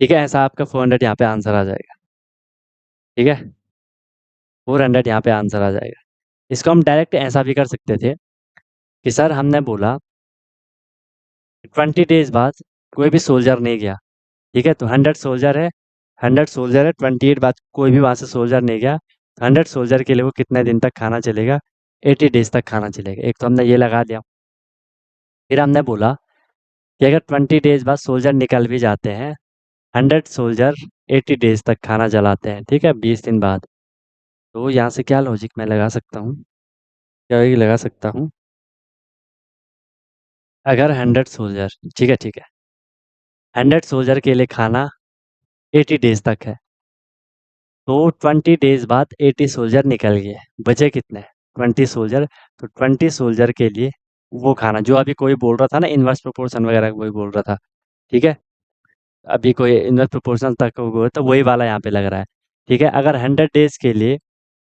A: ठीक है, ऐसा आपका 400 यहाँ पे आंसर आ जाएगा। ठीक है, 400 यहाँ पे आंसर आ जाएगा। इसको हम डायरेक्ट ऐसा भी कर सकते थे कि सर हमने बोला 20 डेज बाद कोई भी सोल्जर नहीं गया। ठीक है, तो 100 सोल्जर है, 100 सोल्जर है, 28 बाद कोई भी वहाँ से सोल्जर नहीं गया, 100 सोल्जर के लिए वो कितने दिन तक खाना चलेगा, 80 डेज तक खाना चलेगा। एक तो हमने ये लगा दिया। फिर हमने बोला कि अगर 20 डेज बाद सोल्जर निकल भी जाते हैं, 100 सोल्जर 80 डेज तक खाना जलाते हैं, ठीक है, 20 दिन बाद। तो यहाँ से क्या लॉजिक मैं लगा सकता हूँ, क्या ये लगा सकता हूँ, अगर 100 सोल्जर, ठीक है 100 सोल्जर के लिए खाना 80 डेज तक है, तो 20 डेज बाद 80 सोल्जर निकल गए, बचे कितने, 20 सोल्जर। तो 20 सोल्जर के लिए वो खाना जो अभी कोई बोल रहा था ना, इनवर्स प्रोपोर्शन वगैरह वही बोल रहा था। ठीक है, अभी कोई इनवर्स प्रोपोर्शन तक वो तो वही वाला यहाँ पे लग रहा है। ठीक है, अगर 100 डेज के लिए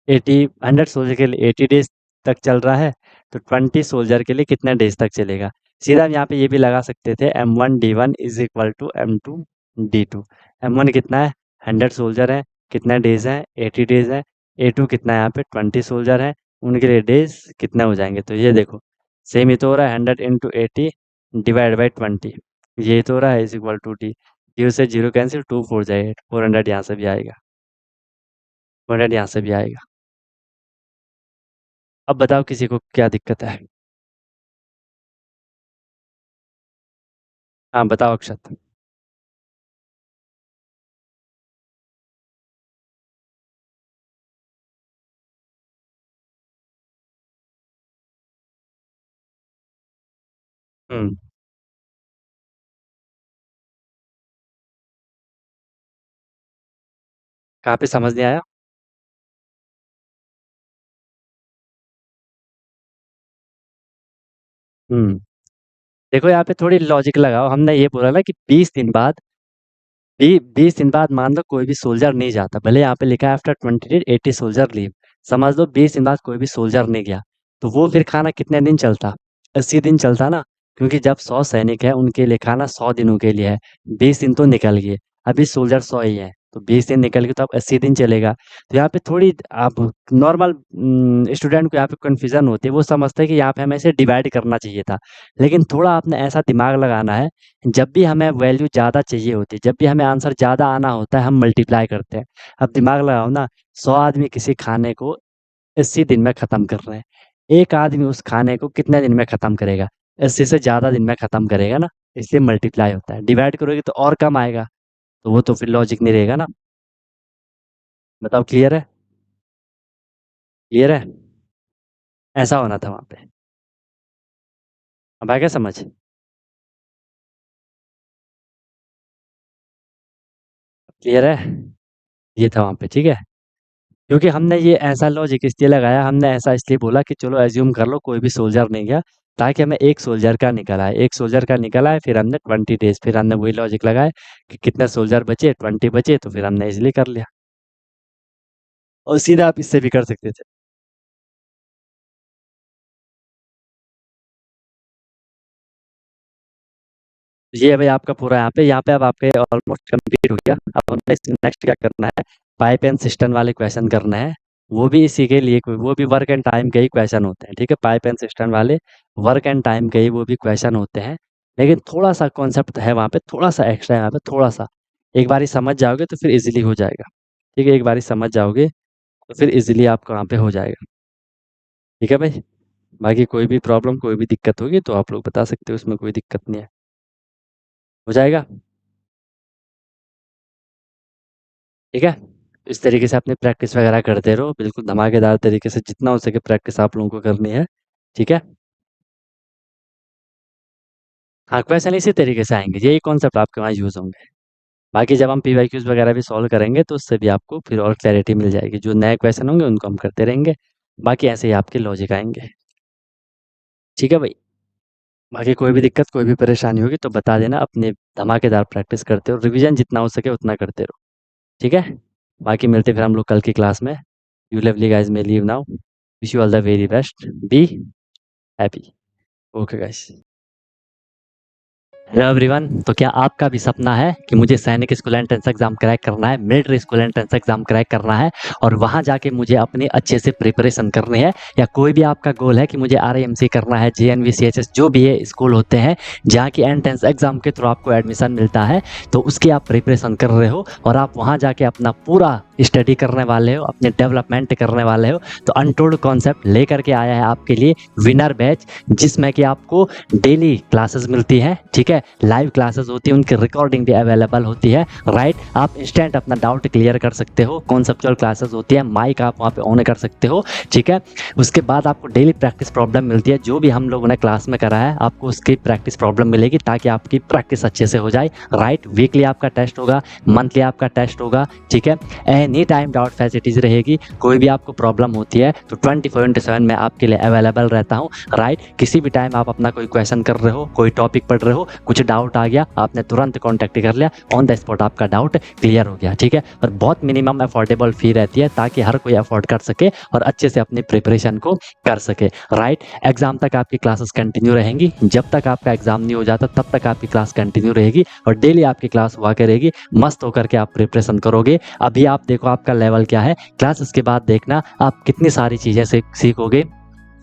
A: 100 सोल्जर के लिए 80 डेज तक चल रहा है, तो 20 सोल्जर के लिए कितने डेज तक चलेगा। सीधा हम यहाँ पे ये भी लगा सकते थे, M1 D1 is equal to M2 D2। M1 कितना है, 100 सोल्जर है, कितने डेज हैं, 80 डेज है। A2 कितना है, यहाँ पे 20 सोल्जर है, उनके लिए डेज कितने हो जाएंगे। तो ये देखो सेम ही तो हो रहा है, 100 × 80 डिवाइड बाई 20, ये तो हो रहा है is equal to T. Zero से जीरो कैंसिल, 2 4 8, 400 यहाँ से भी आएगा, 400 यहाँ से भी आएगा। अब बताओ किसी को क्या दिक्कत है। हाँ बताओ अक्षत। हम्म, कहाँ पे समझ नहीं आया। हम्म, देखो यहाँ पे थोड़ी लॉजिक लगाओ, हमने ये बोला ना कि 20 दिन बाद, 20 दिन बाद मान लो कोई भी सोल्जर नहीं जाता, भले यहाँ पे लिखा है आफ्टर 20 डेज 80 सोल्जर लीव, समझ लो 20 दिन बाद कोई भी सोल्जर नहीं गया, तो वो फिर खाना कितने दिन चलता, 80 दिन चलता ना, क्योंकि जब 100 सैनिक है उनके लिए खाना 100 दिनों के लिए है, 20 दिन तो निकल गए, अभी सोल्जर 100 ही है, तो 20 दिन निकल गए तो अब 80 दिन चलेगा। तो यहाँ पे थोड़ी आप नॉर्मल स्टूडेंट को यहाँ पे कन्फ्यूजन होती है, वो समझते हैं कि यहाँ पे हमें इसे डिवाइड करना चाहिए था, लेकिन थोड़ा आपने ऐसा दिमाग लगाना है, जब भी हमें वैल्यू ज़्यादा चाहिए होती है, जब भी हमें आंसर ज़्यादा आना होता है, हम मल्टीप्लाई करते हैं। अब दिमाग लगाओ ना, 100 आदमी किसी खाने को 80 दिन में ख़त्म कर रहे हैं, एक आदमी उस खाने को कितने दिन में ख़त्म करेगा, 80 से ज़्यादा दिन में ख़त्म करेगा ना, इसलिए मल्टीप्लाई होता है। डिवाइड करोगे तो और कम आएगा, तो वो तो फिर लॉजिक नहीं रहेगा ना। बताओ क्लियर है, क्लियर है, ऐसा होना था वहाँ पे। अब आ गया समझ। क्लियर है, ये था वहाँ पे। ठीक है, क्योंकि हमने ये ऐसा लॉजिक इसलिए लगाया, हमने ऐसा इसलिए बोला कि चलो एज्यूम कर लो कोई भी सोल्जर नहीं गया, ताकि हमें एक सोल्जर का निकला है, एक सोल्जर का निकला है, फिर हमने 20 डेज, फिर हमने वही लॉजिक लगाया कि कितने सोल्जर बचे, 20 बचे, तो फिर हमने इजिली कर लिया। और सीधा आप इससे भी कर सकते थे। ये है भाई आपका पूरा, यहाँ पे अब आपके ऑलमोस्ट कंप्लीट हो गया। अब हमें नेक्स्ट क्या करना है, पाइप एंड सिस्टम वाले क्वेश्चन करना है, वो भी इसी के लिए, वो भी वर्क एंड टाइम के ही क्वेश्चन होते हैं। ठीक है, पाइप एंड सिस्टम वाले वर्क एंड टाइम के ही वो भी क्वेश्चन होते हैं, लेकिन थोड़ा सा कॉन्सेप्ट है वहाँ पे, थोड़ा सा एक्स्ट्रा है वहाँ पे, थोड़ा सा। एक बार समझ जाओगे तो फिर इजीली हो जाएगा। ठीक है, एक बार समझ जाओगे तो फिर इजीली आपका वहाँ पे हो जाएगा। ठीक है भाई, बाकी कोई भी प्रॉब्लम, कोई भी दिक्कत होगी तो आप लोग बता सकते हो, उसमें कोई दिक्कत नहीं है, हो जाएगा। ठीक है, इस तरीके से अपनी प्रैक्टिस वगैरह करते रहो, बिल्कुल धमाकेदार तरीके से, जितना हो सके प्रैक्टिस आप लोगों को करनी है। ठीक है, हाँ क्वेश्चन इसी तरीके से आएंगे, यही कॉन्सेप्ट आपके वहाँ यूज़ होंगे। बाकी जब हम PYQs वगैरह भी सॉल्व करेंगे तो उससे भी आपको फिर और क्लैरिटी मिल जाएगी, जो नए क्वेश्चन होंगे उनको हम करते रहेंगे, बाकी ऐसे ही आपके लॉजिक आएंगे। ठीक है भाई। बाकी कोई भी दिक्कत, कोई भी परेशानी होगी तो बता देना। अपने धमाकेदार प्रैक्टिस करते रहो, रिवीजन जितना हो सके उतना करते रहो, ठीक है? बाकी मिलते हैं फिर हम लोग कल की क्लास में। You lovely guys may leave now. Wish you all the very best. Be happy. Okay guys. Hello everyone. तो क्या आपका भी सपना है कि मुझे सैनिक स्कूल एंट्रेंस एग्जाम क्रैक करना है, military school entrance exam crack करना है और वहां जाके मुझे अपनी अच्छे से प्रिपरेशन करनी है, या कोई भी आपका गोल है कि मुझे आरएमसी करना है, जेएनवी, सीएचएस जो भी है स्कूल होते हैं जहाँ की एंट्रेंस एग्जाम के थ्रू आपको एडमिशन मिलता है, तो उसकी आप प्रिपरेशन कर रहे हो और आप वहाँ जाके अपना पूरा स्टडी करने वाले हो, अपने डेवलपमेंट करने वाले हो, तो अनटोल्ड कॉन्सेप्ट लेकर के आया है आपके लिए विनर बैच, जिसमें कि आपको डेली क्लासेस मिलती हैं, ठीक है? लाइव क्लासेस होती है, उनकी रिकॉर्डिंग भी अवेलेबल होती है, राइट? आप इंस्टेंट अपना डाउट क्लियर कर सकते हो, कॉन्सेप्चुअल क्लासेस होती है, माइक आप वहाँ पे ऑन कर सकते हो, ठीक है? उसके बाद आपको डेली प्रैक्टिस प्रॉब्लम मिलती है, जो भी हम लोगों ने क्लास में करा है आपको उसकी प्रैक्टिस प्रॉब्लम मिलेगी ताकि आपकी प्रैक्टिस अच्छे से हो जाए, राइट? वीकली आपका टेस्ट होगा, मंथली आपका टेस्ट होगा, ठीक है? एनी टाइम डाउट फैसिलिटीज रहेगी, कोई भी आपको प्रॉब्लम होती है तो 24/7 मैं आपके लिए अवेलेबल रहता हूँ, राइट? किसी भी टाइम आप अपना कोई क्वेश्चन कर रहे हो, कोई टॉपिक पढ़ रहे हो, कुछ डाउट आ गया, आपने तुरंत कॉन्टैक्ट कर लिया, ऑन द स्पॉट आपका डाउट क्लियर हो गया, ठीक है? और बहुत मिनिमम अफोर्डेबल फी रहती है ताकि हर कोई अफोर्ड कर सके और अच्छे से अपनी प्रिपरेशन को कर सके, राइट? एग्जाम तक आपकी क्लासेस कंटिन्यू रहेंगी, जब तक आपका एग्जाम नहीं हो जाता तब तक आपकी क्लास कंटिन्यू रहेगी और डेली आपकी क्लास हुआ करेगी, मस्त होकर के आप प्रिपरेशन करोगे। अभी आप देखो आपका लेवल क्या है, क्लासेस के बाद देखना आप कितनी सारी चीज़ें सीखोगे,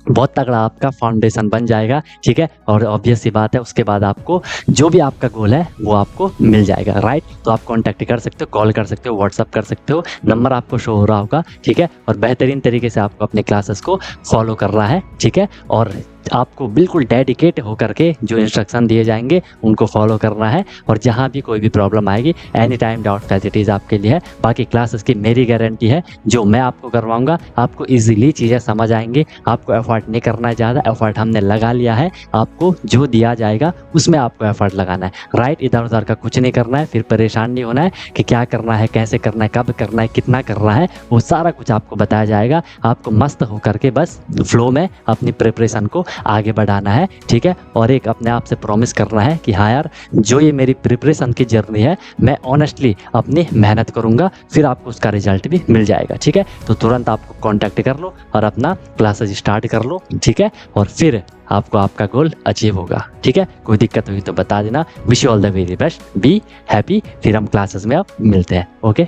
A: बहुत तगड़ा आपका फाउंडेशन बन जाएगा, ठीक है? और ऑब्वियस सी बात है उसके बाद आपको जो भी आपका गोल है वो आपको मिल जाएगा, राइट? तो आप कॉन्टैक्ट कर सकते हो, कॉल कर सकते हो, व्हाट्सअप कर सकते हो, नंबर आपको शो हो रहा होगा, ठीक है? और बेहतरीन तरीके से आपको अपने क्लासेस को फॉलो करना है, ठीक है? और आपको बिल्कुल डेडिकेट होकर के जो इंस्ट्रक्शन दिए जाएंगे उनको फॉलो करना है और जहाँ भी कोई भी प्रॉब्लम आएगी एनी टाइम डाउट फैसिलिटीज़ आपके लिए है। बाकी क्लासेस की मेरी गारंटी है, जो मैं आपको करवाऊंगा आपको इजीली चीज़ें समझ आएंगी, आपको एफर्ट नहीं करना है ज़्यादा, एफर्ट हमने लगा लिया है, आपको जो दिया जाएगा उसमें आपको एफर्ट लगाना है, राइट? इधर उधर का कुछ नहीं करना है, फिर परेशान नहीं होना है कि क्या करना है, कैसे करना है, कब करना है, कितना करना है, वो सारा कुछ आपको बताया जाएगा। आपको मस्त होकर के बस फ्लो में अपनी प्रिपरेशन को आगे बढ़ाना है, ठीक है? और एक अपने आप से प्रॉमिस करना है कि हाँ यार, जो ये मेरी प्रिपरेशन की जर्नी है मैं ऑनेस्टली अपनी मेहनत करूँगा, फिर आपको उसका रिजल्ट भी मिल जाएगा, ठीक है? तो तुरंत आपको कॉन्टैक्ट कर लो और अपना क्लासेस स्टार्ट कर लो, ठीक है? और फिर आपको आपका गोल अचीव होगा, ठीक है? कोई दिक्कत हुई तो बता देना। Wish you all the very best, be happy. फिर हम क्लासेस में अब मिलते हैं, ओके?